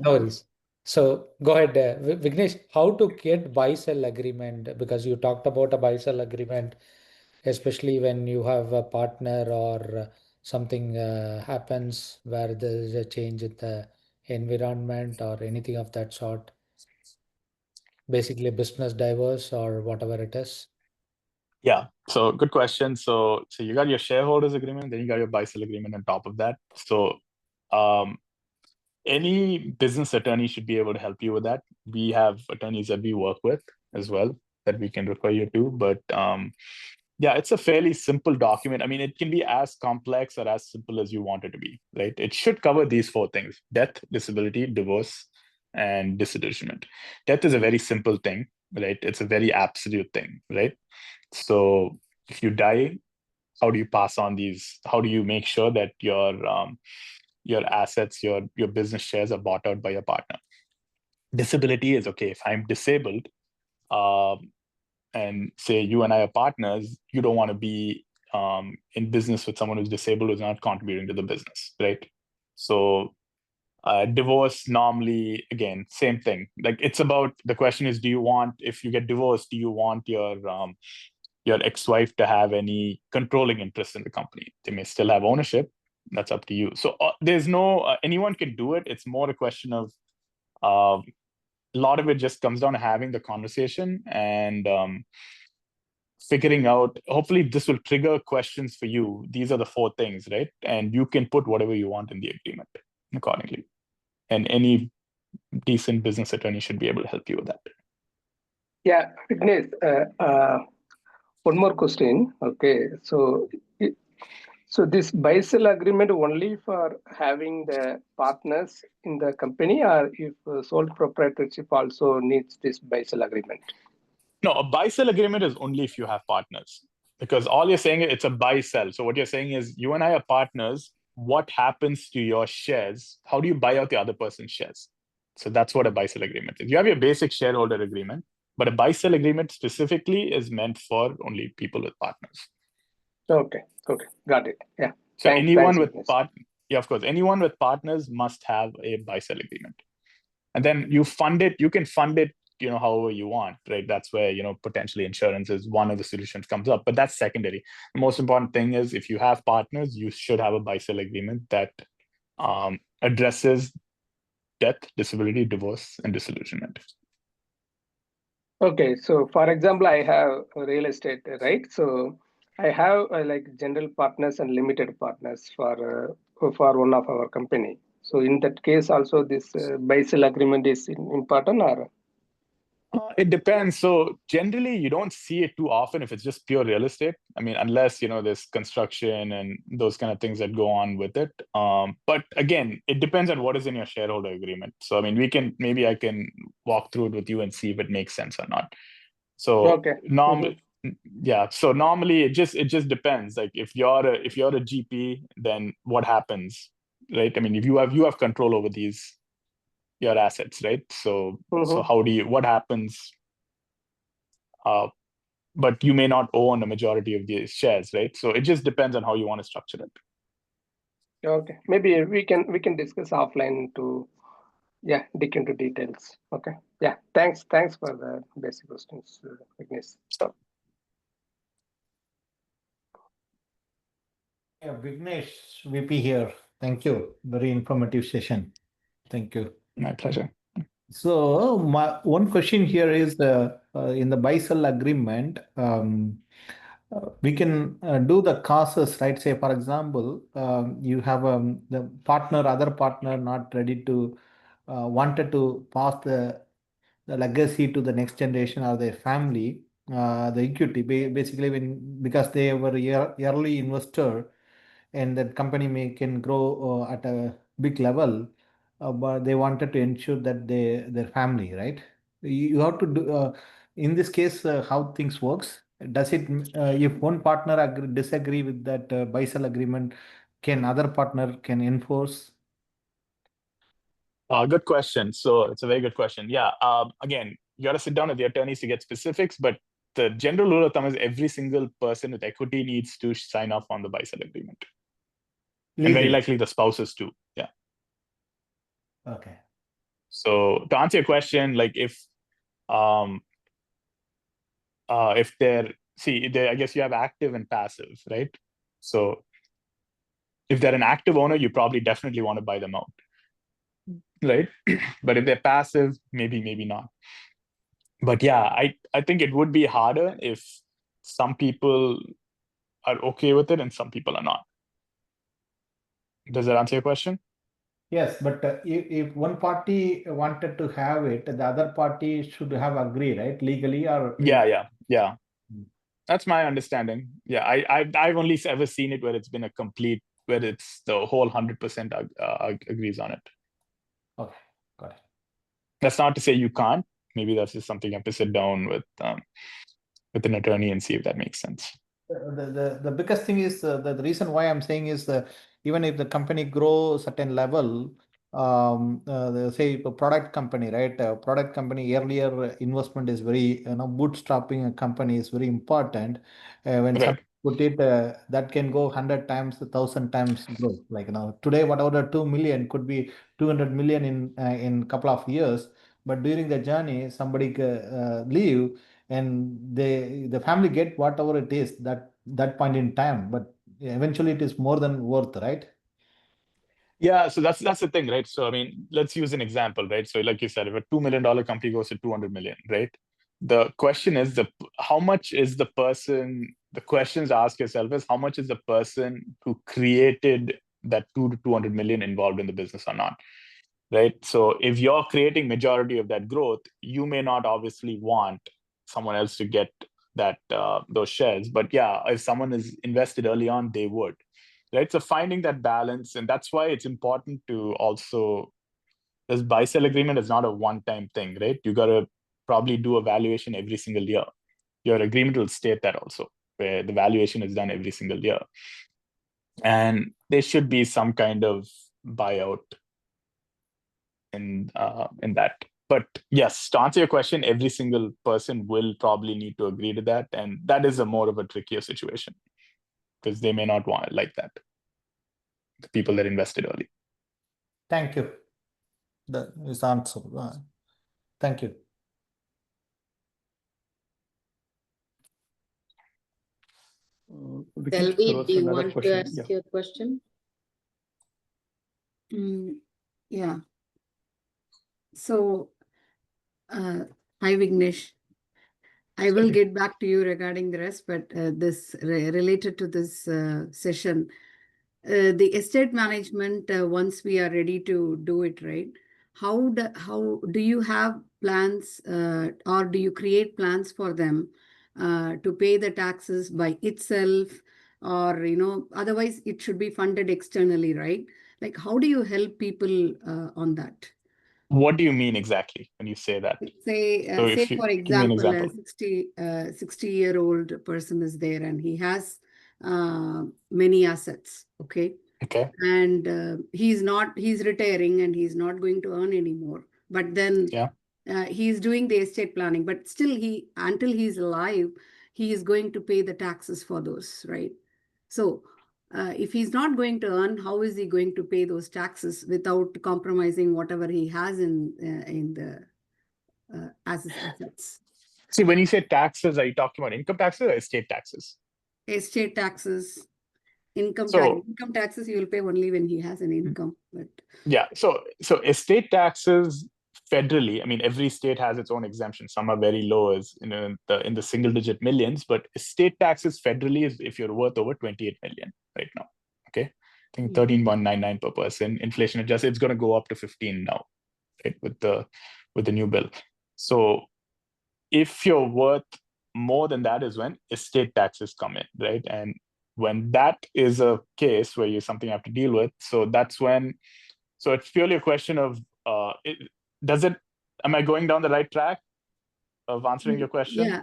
No worries. So go ahead, Vignesh, how to get buy-sell agreement? Because you talked about a buy-sell agreement, especially when you have a partner or something happens where there is a change in the environment or anything of that sort. Basically, business diverse or whatever it is. Yeah, so good question. So you got your shareholders agreement, then you got your buy-sell agreement on top of that. So um, any business attorney should be able to help you with that. We have attorneys that we work with as well that we can refer you to. But yeah, it's a fairly simple document. I mean, it can be as complex or as simple as you want it to be, right? It should cover these four things: death, disability, divorce, and disillusionment. Death is a very simple thing, right? It's a very absolute thing, right? So if you die, how do you pass on these? How do you make sure that your assets, your business shares are bought out by your partner? Disability is okay. If I'm disabled, and say you and I are partners, you don't want to be in business with someone who's disabled who's not contributing to the business, right? So divorce, normally, again, same thing. Like, it's about, the question is, do you want, if you get divorced, do you want your ex-wife to have any controlling interest in the company? They may still have ownership. That's up to you. So there's no anyone can do it. It's more a question of a lot of it just comes down to having the conversation and figuring out. Hopefully this will trigger questions for you. These are the four things, right? And you can put whatever you want in the agreement accordingly. And any decent business attorney should be able to help you with that. Yeah, Vignesh, one more question. Okay, so this buy-sell agreement only for having the partners in the company, or if sole proprietorship also needs this buy-sell agreement? No, a buy-sell agreement is only if you have partners, because all you're saying is it's a buy-sell. So what you're saying is, you and I are partners. What happens to your shares? How do you buy out the other person's shares? So that's what a buy-sell agreement is. You have your basic shareholder agreement, but a buy-sell agreement specifically is meant for only people with partners. Okay, got it. Yeah. So anyone with Vignesh. yeah, of course, anyone with partners must have a buy-sell agreement. And then you fund it. You can fund it, however you want, right? That's where, potentially insurance is one of the solutions comes up, but that's secondary. The most important thing is, if you have partners, you should have a buy-sell agreement that addresses death, disability, divorce, and disillusionment. Okay, so for example, I have a real estate, right? So I have like general partners and limited partners for one of our company. So in that case, also this buy-sell agreement is important, or? It depends. So generally, you don't see it too often if it's just pure real estate. I mean, unless, there's construction and those kind of things that go on with it. But again, it depends on what is in your shareholder agreement. So, I mean, maybe I can walk through it with you and see if it makes sense or not. So Okay. normally, yeah. So normally it just depends. Like, if you're a GP, then what happens, right? I mean, if you have control over your assets, right? So what happens? But you may not own a majority of these shares, right? So it just depends on how you want to structure it. Okay, maybe we can discuss offline to dig into details. Okay, yeah, thanks for the basic questions, Vignesh. So, Yeah, Vignesh, VP here. Thank you. Very informative session. Thank you. my pleasure. So my one question here is in the buy-sell agreement, we can do the causes, right? Say, for example, you have the other partner not ready to wanted to pass the legacy to the next generation or their family, the equity, basically because they were early investor and that company can grow at a big level, but they wanted to ensure that their family, right? You have to do in this case how things works. Does it if one partner disagree with that buy-sell agreement, can other partner can enforce? Good question. So it's a very good question. Yeah. Again, you got to sit down with the attorneys to get specifics, but the general rule of thumb is every single person with equity needs to sign off on the buy-sell agreement. And very likely the spouses too. Yeah. Okay. So to answer your question, like if they're, I guess you have active and passive, right? So if they're an active owner, you probably definitely want to buy them out, right? But if they're passive, maybe not. But yeah, I think it would be harder if some people are okay with it and some people are not. Does that answer your question? Yes, but if one party wanted to have it, the other party should have agree, right? Legally or Yeah. That's my understanding. Yeah, I've only ever seen it where it's been a complete, where it's the whole 100% agrees on it. Okay, got it. That's not to say you can't. Maybe that's just something you have to sit down with an attorney and see if that makes sense. The biggest thing is the reason why I'm saying is even if the company grows certain level, say a product company, right? Product company earlier investment is very, bootstrapping a company is very important. When Right. some put it, that can go 100 times, 1,000 times growth. Like today, whatever 2 million could be 200 million in couple of years. But during the journey, somebody leave and the family get whatever it is that point in time, but eventually it is more than worth, right? Yeah, so that's the thing, right? So I mean, let's use an example, right? So like you said, if a $2 million company goes to 200 million, right? The question is how much is the person, the questions to ask yourself is how much is the person who created that 200 million involved in the business or not, right? So if you're creating majority of that growth, you may not obviously want someone else to get that those shares, but yeah, if someone is invested early on, they would, right? So finding that balance, and that's why it's important to also, this buy-sell agreement is not a one-time thing, right? You got to probably do a valuation every single year. Your agreement will state that also, where the valuation is done every single year. And there should be some kind of buyout in that. But yes, to answer your question, every single person will probably need to agree to that. And that is a more of a trickier situation because they may not want it like that, the people that invested early. Thank you. That is answer. Thank you. Vignesh, there Selvi, was do you another want question. to ask your question? Yeah. So, hi Vignesh. I will get back to you regarding the rest, but this related to this session, the estate management, once we are ready to do it, right? How do you have plans or do you create plans for them to pay the taxes by itself, or otherwise it should be funded externally, right? Like, how do you help people on that? What do you mean exactly when you say that? Say, So say if you for give me an example, example. 60-year-old person is there and he has many assets, okay? Okay. And he's retiring and he's not going to earn anymore. But then he's doing the estate planning, but still until he's alive, he is going to pay the taxes for those, right? So if he's not going to earn, how is he going to pay those taxes without compromising whatever he has in the as his assets? See, when you say taxes, are you talking about income taxes or estate taxes? Estate taxes, income taxes he will pay only when he has an income. But yeah, so estate taxes federally, I mean, every state has its own exemption. Some are very low, as in the single-digit millions. But estate taxes federally is if you're worth over 28 million right now. Okay, I think 13.99 per person. Inflation adjusted, it's going to go up to 15 now, right? With the new bill. So if you're worth more than that is when estate taxes come in, right? And when that is a case where you something you have to deal with, so that's when, so it's purely a question of am I going down the right track of answering your question? Yeah,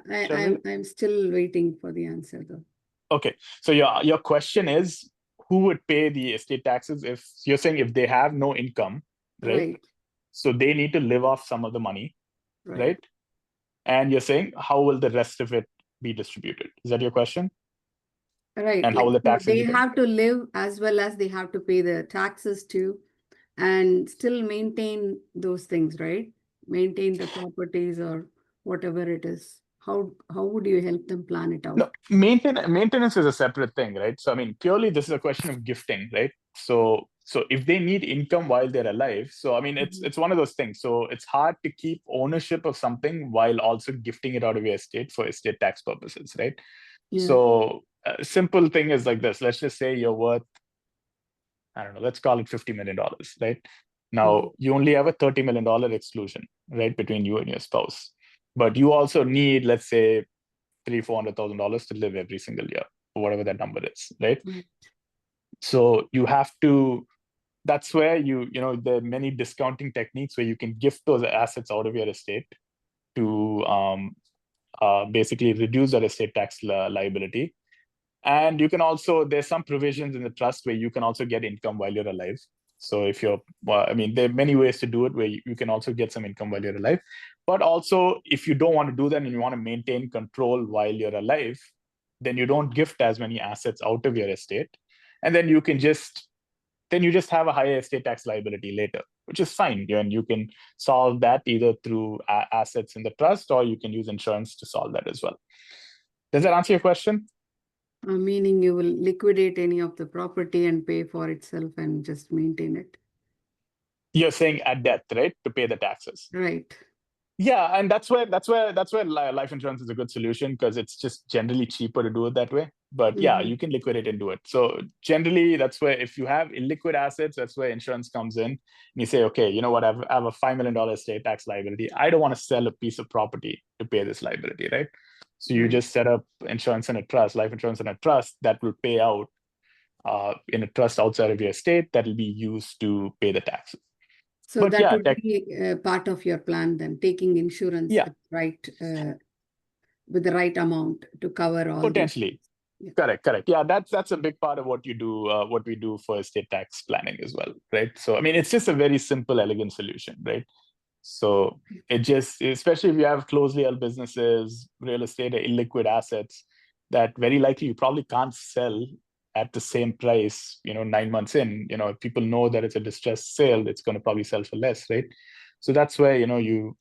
I'm still waiting for the answer though. Okay, so your question is who would pay the estate taxes if you're saying if they have no income, right? So they need to live off some of the money, right? And you're saying how will the rest of it be distributed? Is that your question? Right. And how will the taxes they have to live as well as they have to pay the taxes too. and still maintain those things, right? Maintain the properties or whatever it is. How would you help them plan it out? No, maintenance is a separate thing, right? So I mean, purely this is a question of gifting, right? So if they need income while they're alive, so I mean, it's one of those things. So it's hard to keep ownership of something while also gifting it out of your estate for estate tax purposes, right? Yeah. So a simple thing is like this. Let's just say you're worth, I don't know, let's call it $50 million, right? Now you only have a $30 million exclusion, right, between you and your spouse. But you also need, let's say, $300,000-$400,000 to live every single year, or whatever that number is, right? So you have to, that's where there are many discounting techniques where you can gift those assets out of your estate to basically reduce that estate tax liability. And you can also, there's some provisions in the trust where you can also get income while you're alive. So if you're, I mean, there are many ways to do it where you can also get some income while you're alive. But also, if you don't want to do that and you want to maintain control while you're alive, then you don't gift as many assets out of your estate. And then you just have a higher estate tax liability later, which is fine. And you can solve that either through assets in the trust, or you can use insurance to solve that as well. Does that answer your question? Meaning you will liquidate any of the property and pay for itself and just maintain it. You're saying at death, right? To pay the taxes. Right. Yeah, and that's where life insurance is a good solution, because it's just generally cheaper to do it that way. But yeah, you can liquidate and do it. So generally, that's where, if you have illiquid assets, that's where insurance comes in. And you say, okay, you know what? I have a $5 million estate tax liability. I don't want to sell a piece of property to pay this liability, right? So you just set up insurance in a trust, life insurance in a trust that will pay out in a trust outside of your estate that will be used to pay the taxes. So but that yeah, would be part of your plan then, taking insurance with the right amount to cover all potentially. Correct. Yeah, that's a big part of what you do, what we do for estate tax planning as well, right? So I mean, it's just a very simple, elegant solution, right? So it just, especially if you have closely held businesses, real estate, or illiquid assets that very likely you probably can't sell at the same price, 9 months in, if people know that it's a distressed sale, it's going to probably sell for less, right? So that's where, you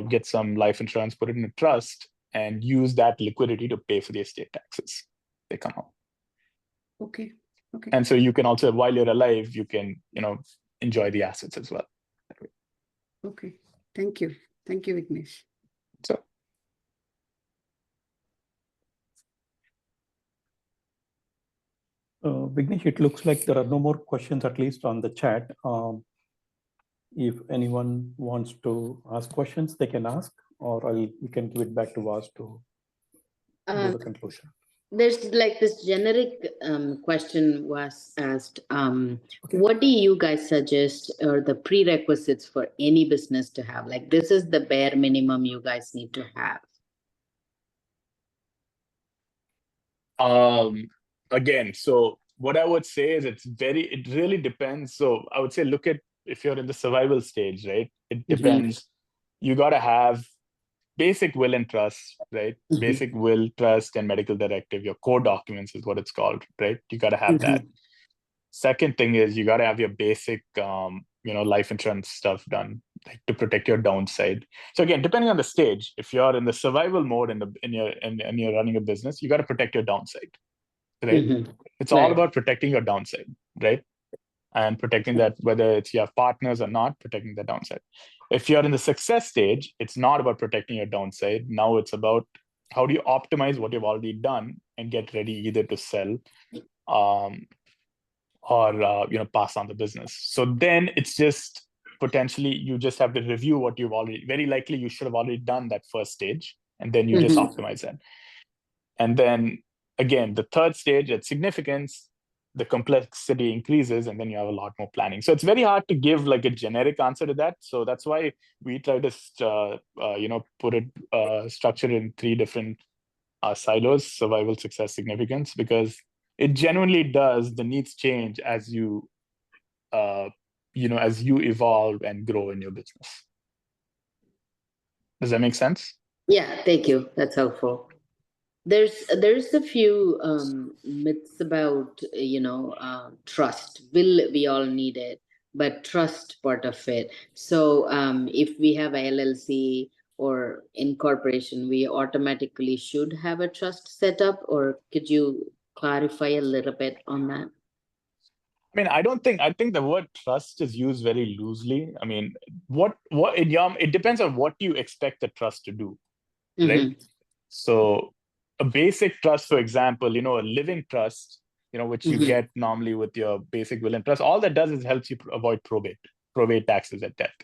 get some life insurance, put it in a trust, and use that liquidity to pay for the estate taxes. They come out. Okay. And so you can also, while you're alive, you can, enjoy the assets as well. Okay. Thank you, Vignesh. So. Vignesh, it looks like there are no more questions, at least on the chat. If anyone wants to ask questions, they can ask, or we can give it back to Voss to do the conclusion. There's like this generic question was asked. What do you guys suggest are the prerequisites for any business to have? Like, this is the bare minimum you guys need to have. Again, so what I would say is it really depends. So I would say, look at, if you're in the survival stage, right? It depends. You got to have basic will and trust, right? Basic will, trust, and medical directive. Your core documents is what it's called, right? You got to have that. Second thing is you got to have your basic, life insurance stuff done, like to protect your downside. So again, depending on the stage, if you're in the survival mode and you're running a business, you got to protect your downside, right? It's all about protecting your downside, right? And protecting that, whether it's you have partners or not, protecting the downside. If you're in the success stage, it's not about protecting your downside. Now it's about how do you optimize what you've already done and get ready either to sell or pass on the business. So then it's just potentially you just have to review what you've already, very likely you should have already done that first stage, and then you just optimize that. And then again, the third stage at significance, the complexity increases, and then you have a lot more planning. So it's very hard to give like a generic answer to that. So that's why we try to, put it structured in 3 different silos: survival, success, significance, because it genuinely does. The needs change as you, as you evolve and grow in your business. Does that make sense? Yeah, thank you. That's helpful. There's a few myths about trust. Will we all need it? but trust part of it. So if we have a LLC or incorporation, we automatically should have a trust set up, or could you clarify a little bit on that? I mean, I think the word trust is used very loosely. I mean, it depends on what you expect the trust to do, right? So a basic trust, for example, a living trust, which you get normally with your basic will and trust, all that does is helps you avoid probate taxes at death.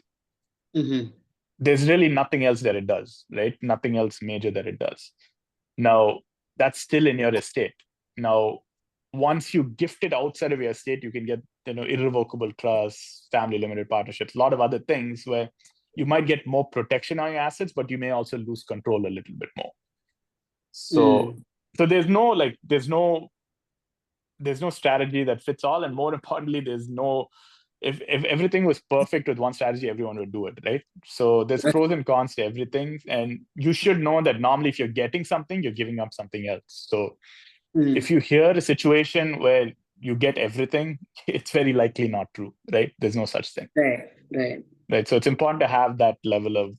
There's really nothing else that it does, right? Nothing else major that it does. Now, that's still in your estate. Now, once you gift it outside of your estate, you can get irrevocable trusts, family limited partnerships, a lot of other things where you might get more protection on your assets, but you may also lose control a little bit more. So there's no strategy that fits all, and more importantly, there's no if everything was perfect with one strategy, everyone would do it, right? So there's pros and cons to everything, and you should know that normally if you're getting something, you're giving up something else. So if you hear a situation where you get everything, it's very likely not true, right? There's no such thing. Right. So it's important to have that level of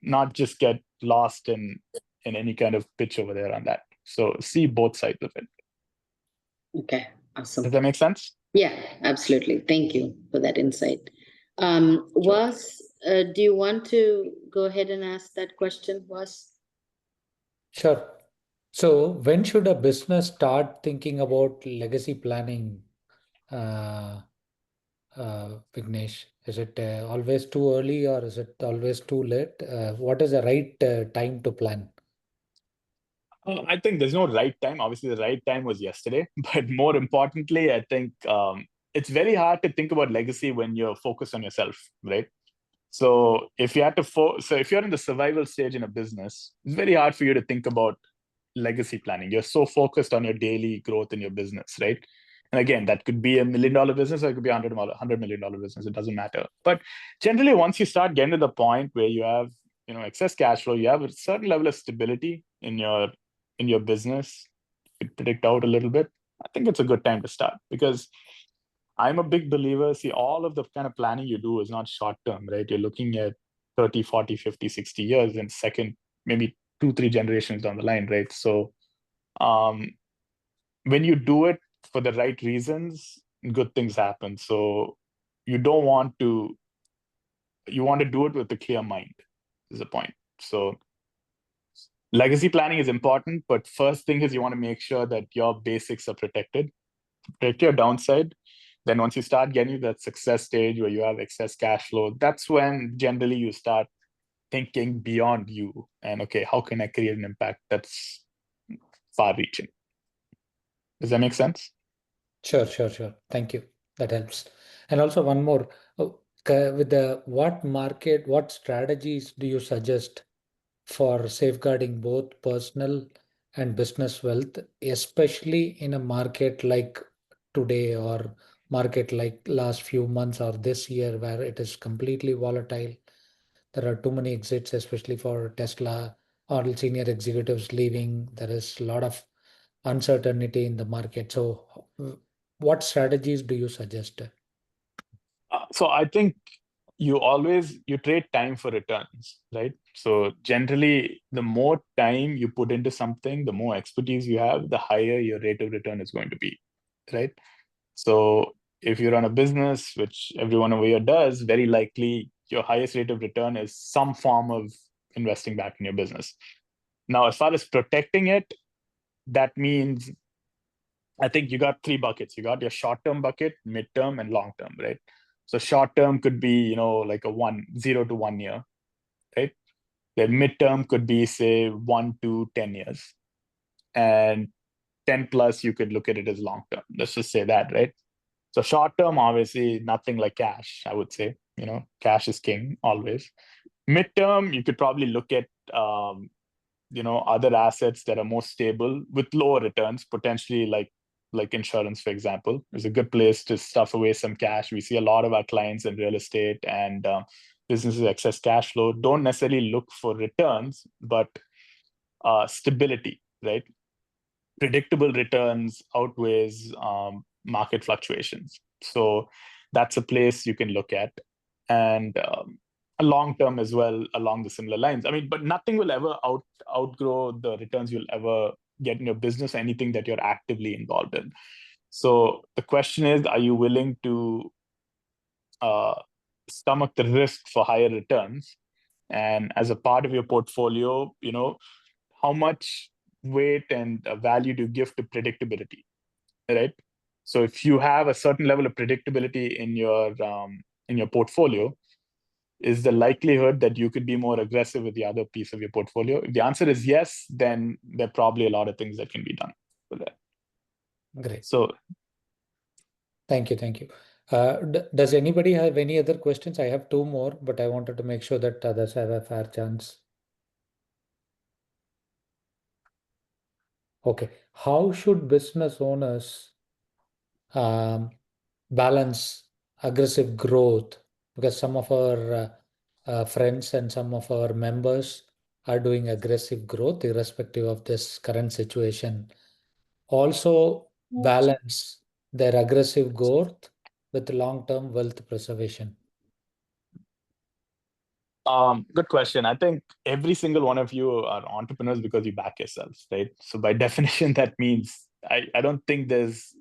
not just get lost in any kind of pitch over there on that. So see both sides of it. Okay, awesome. Does that make sense? Yeah, absolutely. Thank you for that insight. Voss, do you want to go ahead and ask that question, Voss? Sure. So when should a business start thinking about legacy planning, Vignesh? Is it always too early or is it always too late? What is the right time to plan? I think there's no right time. Obviously, the right time was yesterday. But more importantly, I think it's very hard to think about legacy when you're focused on yourself, right? So if you had to, if you're in the survival stage in a business, it's very hard for you to think about legacy planning. You're so focused on your daily growth in your business, right? And again, that could be $1 million business, or it could be $100 million business. It doesn't matter. But generally, once you start getting to the point where you have, excess cash flow, you have a certain level of stability in your business, you could predict out a little bit. I think it's a good time to start, because I'm a big believer. See, all of the kind of planning you do is not short term, right? You're looking at 30, 40, 50, 60 years, and second, maybe 2-3 generations down the line, right? So when you do it for the right reasons, good things happen. So you want to do it with a clear mind, is the point. So legacy planning is important, but first thing is you want to make sure that your basics are protected. Protect your downside. Then once you start getting to that success stage where you have excess cash flow, that's when generally you start thinking beyond you and, okay, how can I create an impact that's far reaching? Does that make sense? Sure. Thank you. That helps. And also one more, with what strategies do you suggest for safeguarding both personal and business wealth, especially in a market like today or market like last few months or this year where it is completely volatile? There are too many exits, especially for Tesla or senior executives leaving. There is a lot of uncertainty in the market. So what strategies do you suggest? So I think you trade time for returns, right? So generally, the more time you put into something, the more expertise you have, the higher your rate of return is going to be, right? So if you run a business, which everyone over here does, very likely your highest rate of return is some form of investing back in your business. Now, as far as protecting it, that means I think you got 3 buckets. You got your short-term bucket, mid-term, and long-term, right? So short-term could be, like 0 to 1 year, right? Then mid-term could be, say, 1 to 10 years. And 10 plus, you could look at it as long-term. Let's just say that, right? So short-term, obviously, nothing like cash, I would say. Cash is king always. Mid-term, you could probably look at other assets that are more stable with lower returns, potentially like insurance, for example, is a good place to stuff away some cash. We see a lot of our clients in real estate and businesses excess cash flow don't necessarily look for returns, but stability, right? Predictable returns outweighs market fluctuations. So that's a place you can look at. And a long term as well along the similar lines. I mean, but nothing will ever outgrow the returns you'll ever get in your business, anything that you're actively involved in. So the question is, are you willing to stomach the risk for higher returns? And as a part of your portfolio, how much weight and value do you give to predictability, right? So if you have a certain level of predictability in your portfolio, is the likelihood that you could be more aggressive with the other piece of your portfolio? If the answer is yes, then there are probably a lot of things that can be done with that. Great. So thank you. Does anybody have any other questions? I have two more, but I wanted to make sure that others have a fair chance. Okay. How should business owners balance aggressive growth? Because some of our friends and some of our members are doing aggressive growth irrespective of this current situation. Also balance their aggressive growth with long-term wealth preservation. good question. I think every single one of you are entrepreneurs because you back yourselves, right? So by definition, that means I don't think there's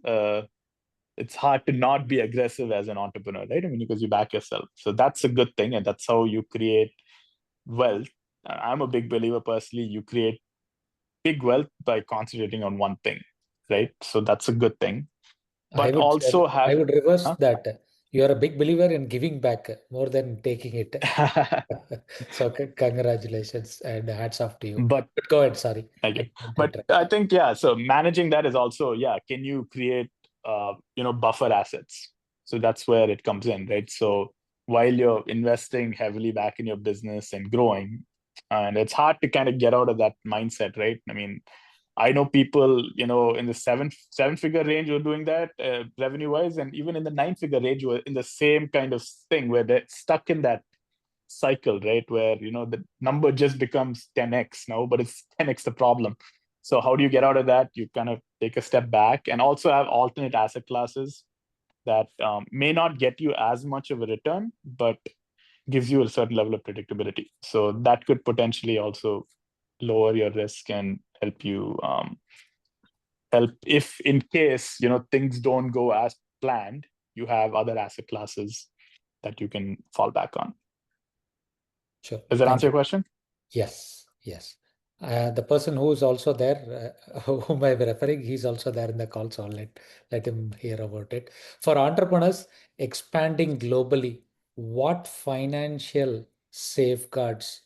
it's hard to not be aggressive as an entrepreneur, right? I mean, because you back yourself. So that's a good thing, and that's how you create wealth. I'm a big believer personally, you create big wealth by concentrating on one thing, right? So that's a good thing. But I would reverse that. You are a big believer in giving back more than taking it. So congratulations and hats off to you. But go ahead, sorry. Thank you. But I think, so managing that is also, can you create, buffer assets? So that's where it comes in, right? So while you're investing heavily back in your business and growing, and it's hard to kind of get out of that mindset, right? I mean, I know people, in the seven-figure range who are doing that revenue-wise, and even in the nine-figure range who are in the same kind of thing where they're stuck in that cycle, right? Where, the number just becomes 10x now, but it's 10x the problem. So how do you get out of that? You kind of take a step back and also have alternate asset classes that may not get you as much of a return, but gives you a certain level of predictability. So that could potentially also lower your risk and help you help if in case things don't go as planned, you have other asset classes that you can fall back on. Sure. Does that answer your question? Yes. The person who is also there, whom I'm referring, he's also there in the call, so I'll let him hear about it. For entrepreneurs expanding globally, what financial safeguards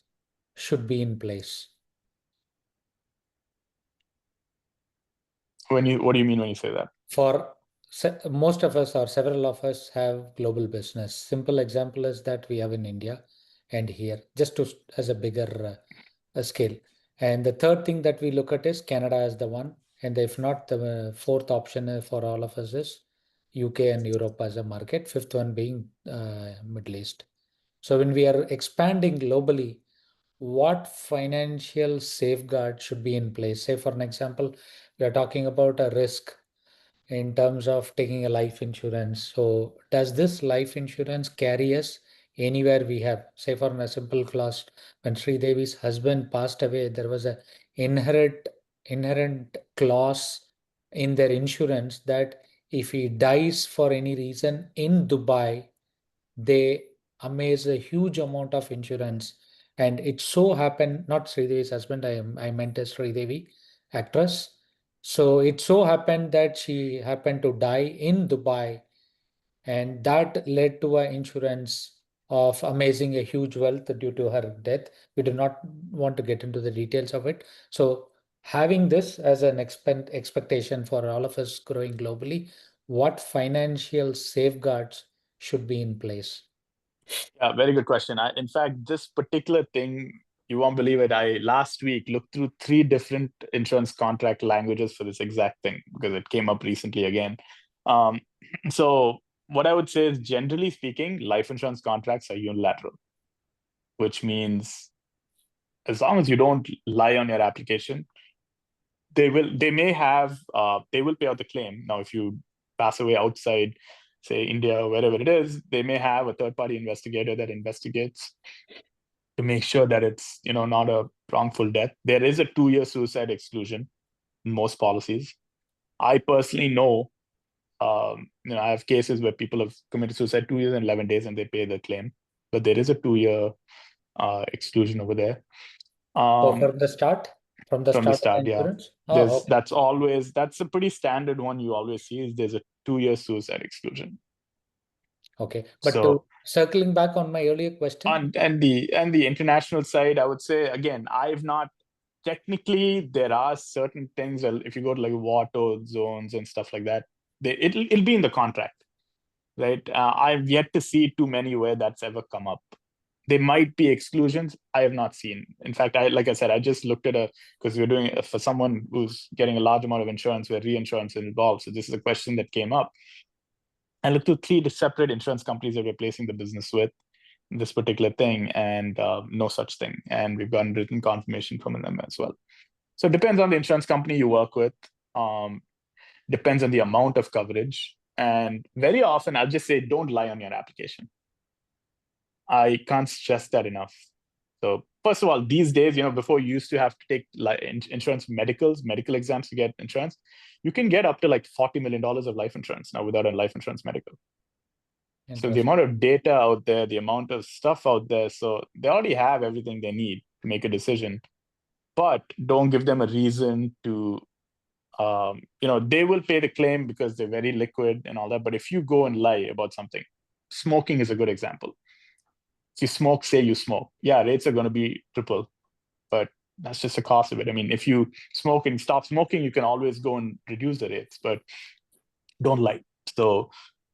should be in place? What do you mean when you say that? For most of us or several of us have global business. Simple example is that we have in India and here, just as a bigger scale. And the third thing that we look at is Canada as the one. And if not, the fourth option for all of us is UK and Europe as a market, fifth one being Middle East. So when we are expanding globally, what financial safeguard should be in place? Say, for an example, we are talking about a risk in terms of taking a life insurance. So does this life insurance carry us anywhere we have? Say for a simple clause, when Sri Devi's husband passed away, there was a inherent clause in their insurance that if he dies for any reason in Dubai, they amaze a huge amount of insurance. And it so happened, not Sri Devi's husband, I meant a Sri Devi actress. So it so happened that she happened to die in Dubai, and that led to an insurance of amazing a huge wealth due to her death. We do not want to get into the details of it. So having this as an expectation for all of us growing globally, what financial safeguards should be in place? Yeah, very good question. In fact, this particular thing, you won't believe it. I last week looked through 3 different insurance contract languages for this exact thing because it came up recently again. So what I would say is, generally speaking, life insurance contracts are unilateral, which means as long as you don't lie on your application, they will pay out the claim. Now, if you pass away outside say India or wherever it is, they may have a third-party investigator that investigates to make sure that it's not a wrongful death. There is a 2-year suicide exclusion in most policies. I personally know, I have cases where people have committed suicide 2 years and 11 days and they pay the claim, but there is a 2-year exclusion over there. So from the start of the yeah. insurance? Okay. That's a pretty standard one you always see, is there's a 2-year suicide exclusion. Okay, but circling back on my earlier question, and the international side, I would say again, I've not technically, there are certain things. If you go to like WATO zones and stuff like that, it'll be in the contract, right? I've yet to see too many where that's ever come up. There might be exclusions. I have not seen. In fact, like I said, I just looked at because we're doing for someone who's getting a large amount of insurance where reinsurance is involved. So this is a question that came up. I looked at 3 separate insurance companies that we're placing the business with this particular thing, and no such thing. And we've gotten written confirmation from them as well. So it depends on the insurance company you work with, depends on the amount of coverage. And very often, I'll just say, don't lie on your application. I can't stress that enough. So first of all, these days, before you used to have to take insurance medical exams to get insurance, you can get up to like $40 million of life insurance now without a life insurance medical. So the amount of data out there, the amount of stuff out there, so they already have everything they need to make a decision. But don't give them a reason to, they will pay the claim because they're very liquid and all that. But if you go and lie about something, smoking is a good example. If you smoke, say you smoke. Yeah, rates are going to be triple, but that's just the cost of it. I mean, if you smoke and stop smoking, you can always go and reduce the rates, but don't lie. So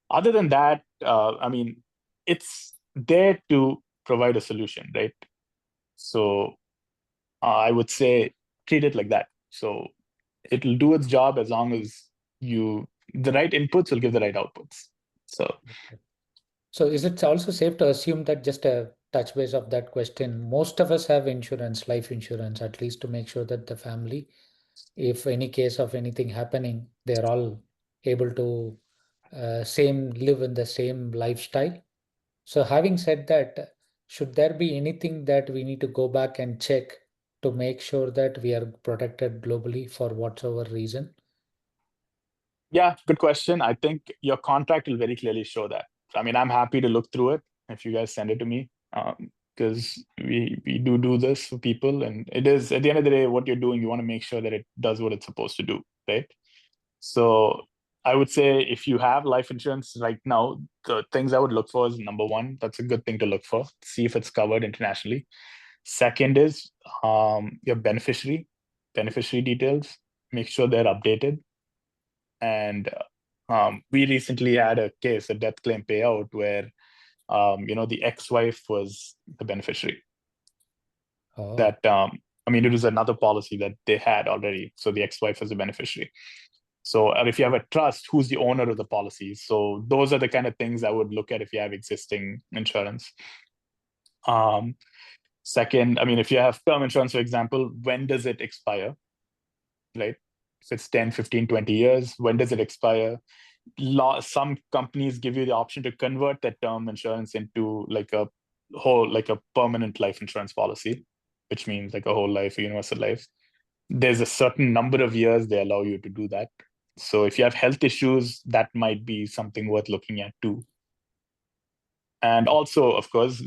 other than that, it's there to provide a solution, right? So I would say treat it like that. So it'll do its job as long as the right inputs will give the right outputs. So is it also safe to assume that, just a touch base of that question, most of us have insurance, life insurance, at least to make sure that the family, if any case of anything happening, they're all able to live in the same lifestyle? So having said that, should there be anything that we need to go back and check to make sure that we are protected globally for whatsoever reason? Yeah, good question. I think your contract will very clearly show that. I mean, I'm happy to look through it if you guys send it to me, because we do this for people, and it is, at the end of the day, what you're doing, you want to make sure that it does what it's supposed to do, right? So I would say if you have life insurance right now, the things I would look for is, number one, that's a good thing to look for, see if it's covered internationally. Second is your beneficiary details, make sure they're updated. And we recently had a case, a death claim payout, where the ex-wife was the beneficiary. That it was another policy that they had already, so the ex-wife was the beneficiary. So if you have a trust, who's the owner of the policy? So those are the kind of things I would look at if you have existing insurance. Second, if you have term insurance, for example, when does it expire, right? If it's 10, 15, 20 years, when does it expire? Some companies give you the option to convert that term insurance into like a permanent life insurance policy, which means like a whole life, a universal life. There's a certain number of years they allow you to do that. So if you have health issues, that might be something worth looking at too. And also, of course,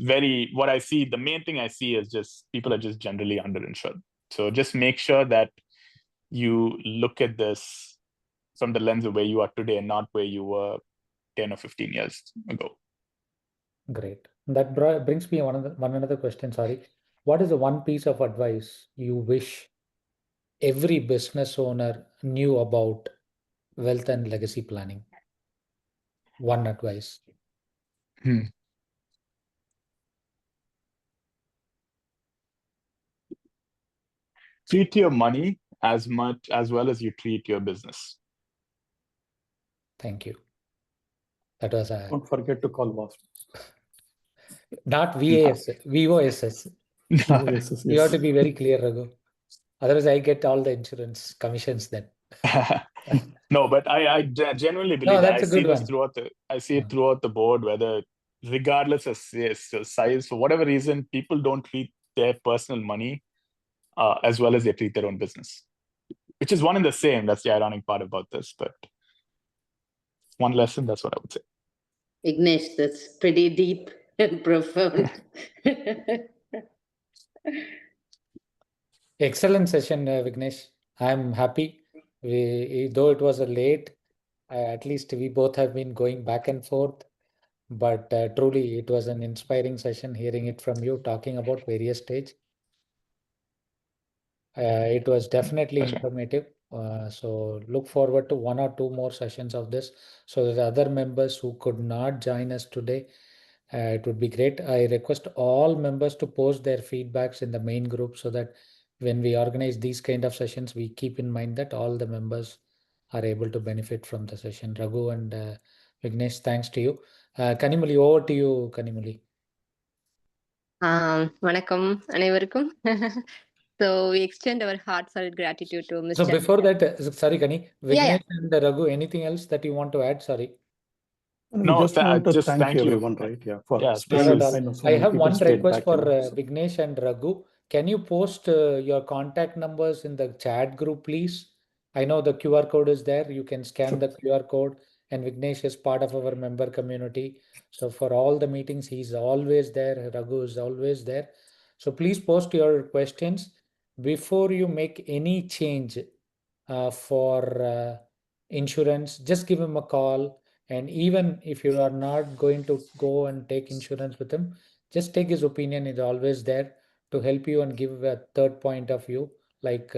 what I see, the main thing I see is just people are just generally underinsured. So just make sure that you look at this from the lens of where you are today and not where you were 10 or 15 years ago. Great. That brings me one another question, sorry. What is the one piece of advice you wish every business owner knew about wealth and legacy planning? One advice. Treat your money as well as you treat your business. Thank you. That was Don't forget to call Voss. Not VAS, VOSS. Yes. You have to be very clear, Raghu. Otherwise, I get all the insurance commissions then. No, but I genuinely believe No, that. that's I a see good this one. throughout I see Yeah. it throughout the board, whether regardless of size, for whatever reason, people don't treat their personal money as well as they treat their own business, which is one and the same. That's the ironic part about this. But one lesson, that's what I would say. Vignesh, that's pretty deep and profound. Excellent session, Vignesh. I'm happy. Though it was a late, at least we both have been going back and forth. But truly, it was an inspiring session hearing it from you, talking about various stage. It was definitely Pleasure. informative. So look forward to 1 or 2 more sessions of this. So that the other members who could not join us today, it would be great. I request all members to post their feedbacks in the main group so that when we organize these kind of sessions, we keep in mind that all the members are able to benefit from the session. Raghu and Vignesh, thanks to you. Kanimali, over to you, Kanimali. வணக்கம் அனைவருக்கும். So we extend our heartfelt gratitude to Mr. So before that, sorry, Kani, Yeah, Vignesh and Raghu, anything else that you want to add? Sorry. No, just want to thank thank you. everyone, right? Yeah, for Yeah, staying. Not at I all. know so I many have people one stayed request back, for so. Vignesh and Raghu. Can you post your contact numbers in the chat group, please? I know the QR code is there. You can scan Sure. the QR code, and Vignesh is part of our member community. So for all the meetings, he's always there. Raghu is always there. So please post your questions before you make any change for insurance. Just give him a call. And even if you are not going to go and take insurance with him, just take his opinion. Is always there to help you and give a third point of view, like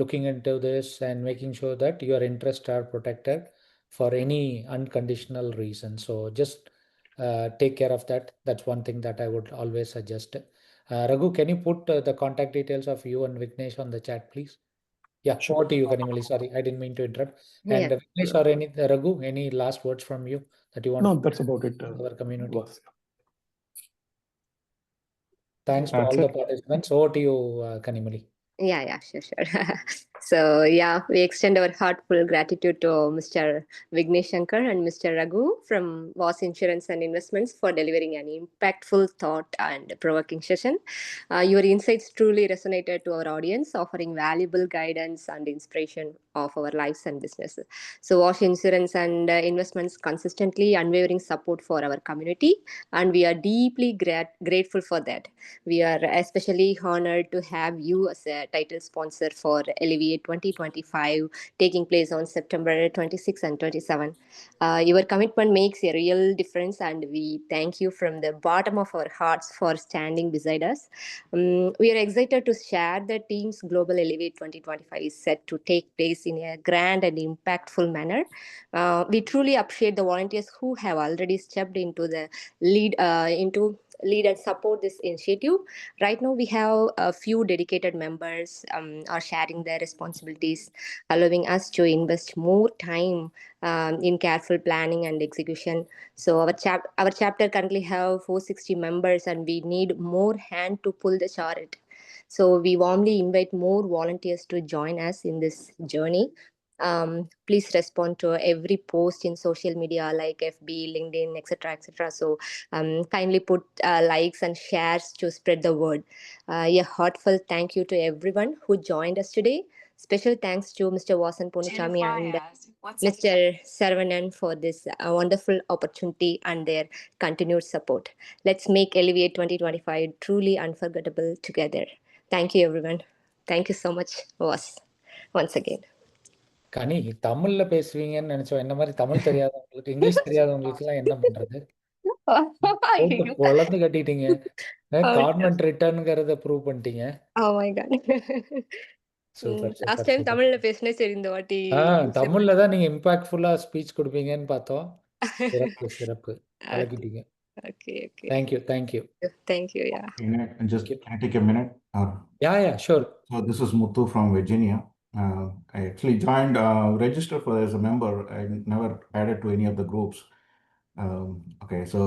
looking into this and making sure that your interests are protected for any unconditional reason. So just take care of that. That's one thing that I would always suggest. Raghu, can you put the contact details of you and Vignesh on the chat, please? Yeah, Sure. over to you, Kanimali. Sorry, I didn't mean to interrupt. And Yeah. Vignesh or Raghu, any last words from you that you want No, to that's about it. our community? Voss. Thanks to That's all the it. participants. Over to you, Kanimali. Yeah, sure. So yeah, we extend our heartfelt gratitude to Mr. Vignesh Shanker and Mr. Raghu from Voss Insurance and Investments for delivering an impactful thought and provoking session. Your insights truly resonated to our audience, offering valuable guidance and inspiration of our lives and businesses. So Voss Insurance and Investments consistently unwavering support for our community, and we are deeply grateful for that. We are especially honored to have you as a title sponsor for Elevate 2025, taking place on September 26 and 27. Your commitment makes a real difference, and we thank you from the bottom of our hearts for standing beside us. We are excited to share that team's Global Elevate 2025 is set to take place in a grand and impactful manner. We truly appreciate the volunteers who have already stepped into the lead and support this initiative. Right now, we have a few dedicated members are sharing their responsibilities, allowing us to invest more time in careful planning and execution. So our chapter currently have 460 members, and we need more hand to pull the chart. So we warmly invite more volunteers to join us in this journey. Please respond to every post in social media like FB, LinkedIn, etc. So kindly put likes and shares to spread the word. A heartfelt thank you to everyone who joined us today. Special thanks to Mr. Voss Ponichami and Mr. Saravanan for this wonderful opportunity and their continued support. Let's make Elevate 2025 truly unforgettable together. Thank you, everyone. Thank you so much, Voss, once again. கனி தமிழ்ல பேசுவீங்கன்னு நினைச்சோம். என்ன மாதிரி தமிழ் தெரியாதவங்களுக்கு, English தெரியாதவங்களுக்கு எல்லாம் என்ன பண்றது? போட்டு பொழந்து கட்டிட்டீங்க. கான்வென்ட் ரிட்டர்ன்ங்கிறத ப்ரூவ் பண்ணிட்டீங்க. Oh my God. Super last super time super. தமிழ்ல பேசினேன், சரி இந்த வாட்டி தமிழ்ல தான் நீங்க இம்பாக்ட்ஃபுல்லா ஸ்பீச் கொடுப்பீங்கன்னு பார்த்தோம். சிறப்பு சிறப்பு, கலக்கிட்டீங்க. Okay. Thank you. Thank you. Yeah. Just can I take a minute? Yeah, sure. So this is Muthu from Virginia. I actually joined, registered for as a member. I never added to any of the groups. Okay, so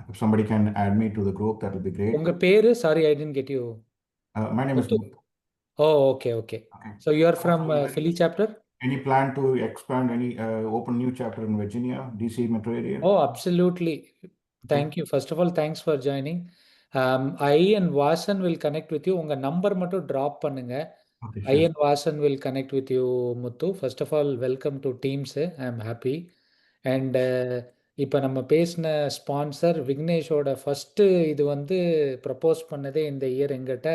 if somebody can add me to the group, that will be great. உங்க பேரு? Sorry, I didn't get you. My name is Muthu. Oh, okay. So you are from Philly chapter? Any plan to expand any open new chapter in Virginia, DC metro area? Oh, absolutely. Thank you. First of all, thanks for joining. I and Vasan will connect with you. Unga number mattu drop பண்ணுங்க. Okay, I sure. and Vasan will connect with you, Muthu. First of all, welcome to Teams. I am happy. And இப்போ நம்ம பேசின sponsor விக்னேஷோட first இது வந்து propose பண்ணதே இந்த year எங்கிட்ட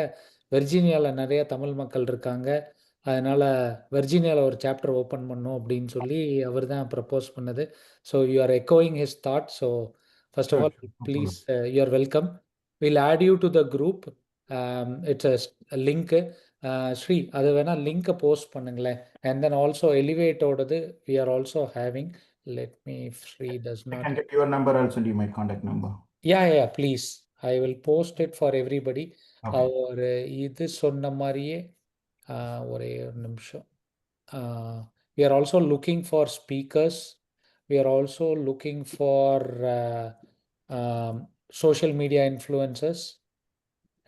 வெர்ஜீனியாவில் நிறைய தமிழ் மக்கள் இருக்காங்க, அதனால் வெர்ஜீனியாவில் ஒரு சாப்டர் ஓப்பன் பண்ணோம் அப்படின்னு சொல்லி அவர் தான் ப்ரப்போஸ் பண்ணது. ஸோ யூ ஆர் எக்கோயிங் his thought. So first of Sure, all sure. No please problem. You are welcome. Will add you to the group. It's a link. Sri அது வேணால் லிங்க்கை போஸ்ட் பண்ணுங்களேன். அண்ட் தென் ஆல்சோ எலிவேட்டோடது we are also having. Let me, if Sri does I not. can get your number. I'll send you my contact number. Yeah, please. I will post it for everybody. Okay. ஒரு இது சொன்ன மாதிரியே ஒரே ஒரு நிமிஷம். We are also looking for speakers. We are also looking for social media influencers.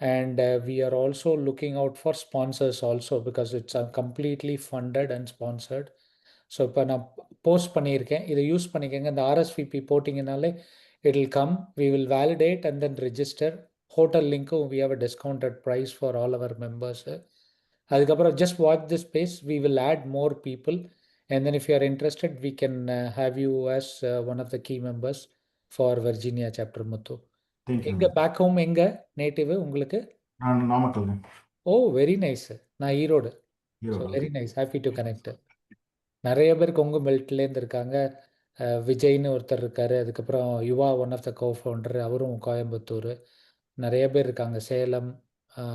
And we are also looking out for sponsors also, because it's completely funded and sponsored. So இப்போ நான் post பண்ணியிருக்கேன், இதை use பண்ணிக்கோங்க. இந்த RSVP போட்டிங்கனாலே it will come. We will validate and then register. Hotel லிங்க்கும் we have a discounted price for all our members. அதுக்கப்புறம் just watch this space. We will add more people. And then if you are interested we can have you as one of the key members for Virginia chapter. Muthu, எங்கே back home, எங்கே native உங்களுக்கு? நான் நாமக்கல். ஓ, very nice. நான் Erode. So very nice, happy to connect. நிறைய பேர் கொங்கு பெல்ட்லேருந்து இருக்காங்க. விஜய்னு ஒருத்தர் இருக்கார். அதுக்கப்புறம் Yuva, one of the co founder, அவரும் கோயம்புத்தூர். நிறைய பேர் இருக்காங்க. சேலம்,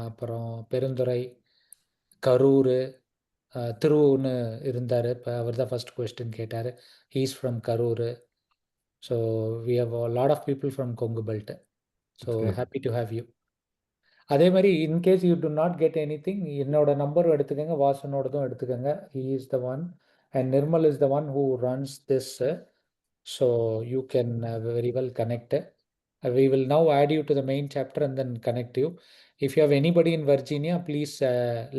அப்புறம் பெருந்துறை, கரூர், திருவுன்னு இருந்தார். இப்போ அவர் தான் ஃபஸ்ட் கொஸ்டின் கேட்டார். He's from Karur. So we have a lot of people from Kongu belt. So happy to have you. அதே மாதிரி in case you do not get anything, என்னோட நம்பரும் எடுத்துக்கோங்க, வாசனோடதும் எடுத்துக்கோங்க. He is the one and Nirmal is the one who runs this. So you can very well connect. We will now add you to the main chapter and then connect you. If you have anybody in Virginia, please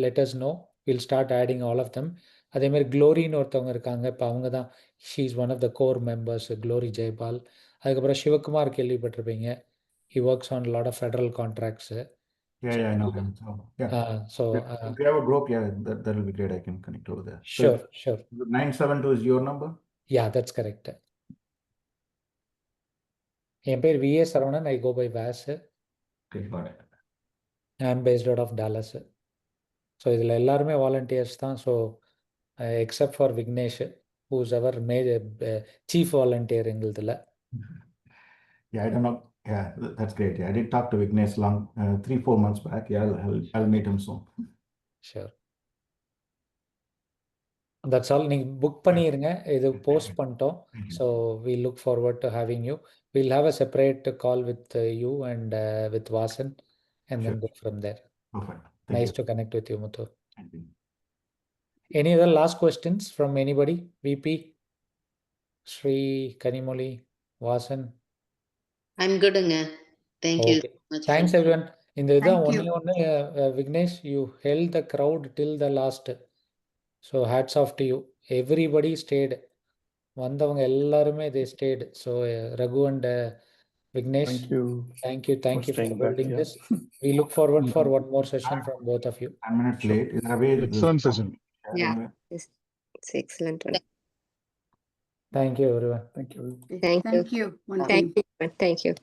let us know. We'll start adding all of them. அதே மாதிரி க்ளோரின்னு ஒருத்தவங்க இருக்காங்க. இப்போ அவங்க தான், she is one of the core members, Glory Jaipal. அதுக்கப்புறம் சிவகுமார் கேள்விப்பட்டிருப்பீங்க. He works on a lot of federal contracts. Yeah, I know him. So if you have a group, that will be great. I can connect over there. Sure. 972 is your number? Yeah, that's correct. என் பேர் VA Saravanan. I go by Voss. Okay, got it. I am based out of Dallas. So இதில் எல்லாருமே volunteers தான். So except for Vignesh, who's அவர் chief volunteer எங்களுதில். Yeah, I don't know. Yeah, that's great. Yeah, I did talk to Vignesh 3-4 months back. Yeah, I'll meet him soon. Sure. That's all. நீங்கள் book பண்ணிடுங்க. இது post பண்ணிட்டோம். So we look forward to having you. We'll have a separate call with you and with Vasan and then go from there. Perfect. Nice to connect with you, Muthu. Thank you. Any other last questions from anybody? VP, Sri, Kanimoli, Vasan? I'm goodங்க. Thank you so much. Thanks everyone. இந்த இதுதான் Thank you. ஒன்று Vignesh, you held the crowd till the last. So hats off to you. Everybody stayed. வந்தவங்க எல்லாருமே they stayed. So Raghu and Vignesh, thank you for holding this. We look forward for one more session from both of you. 10 minutes late. Is there a way? Excellent session. Yeah, it's excellent one. Thank you everyone. Thank you. Thank you. Thank you.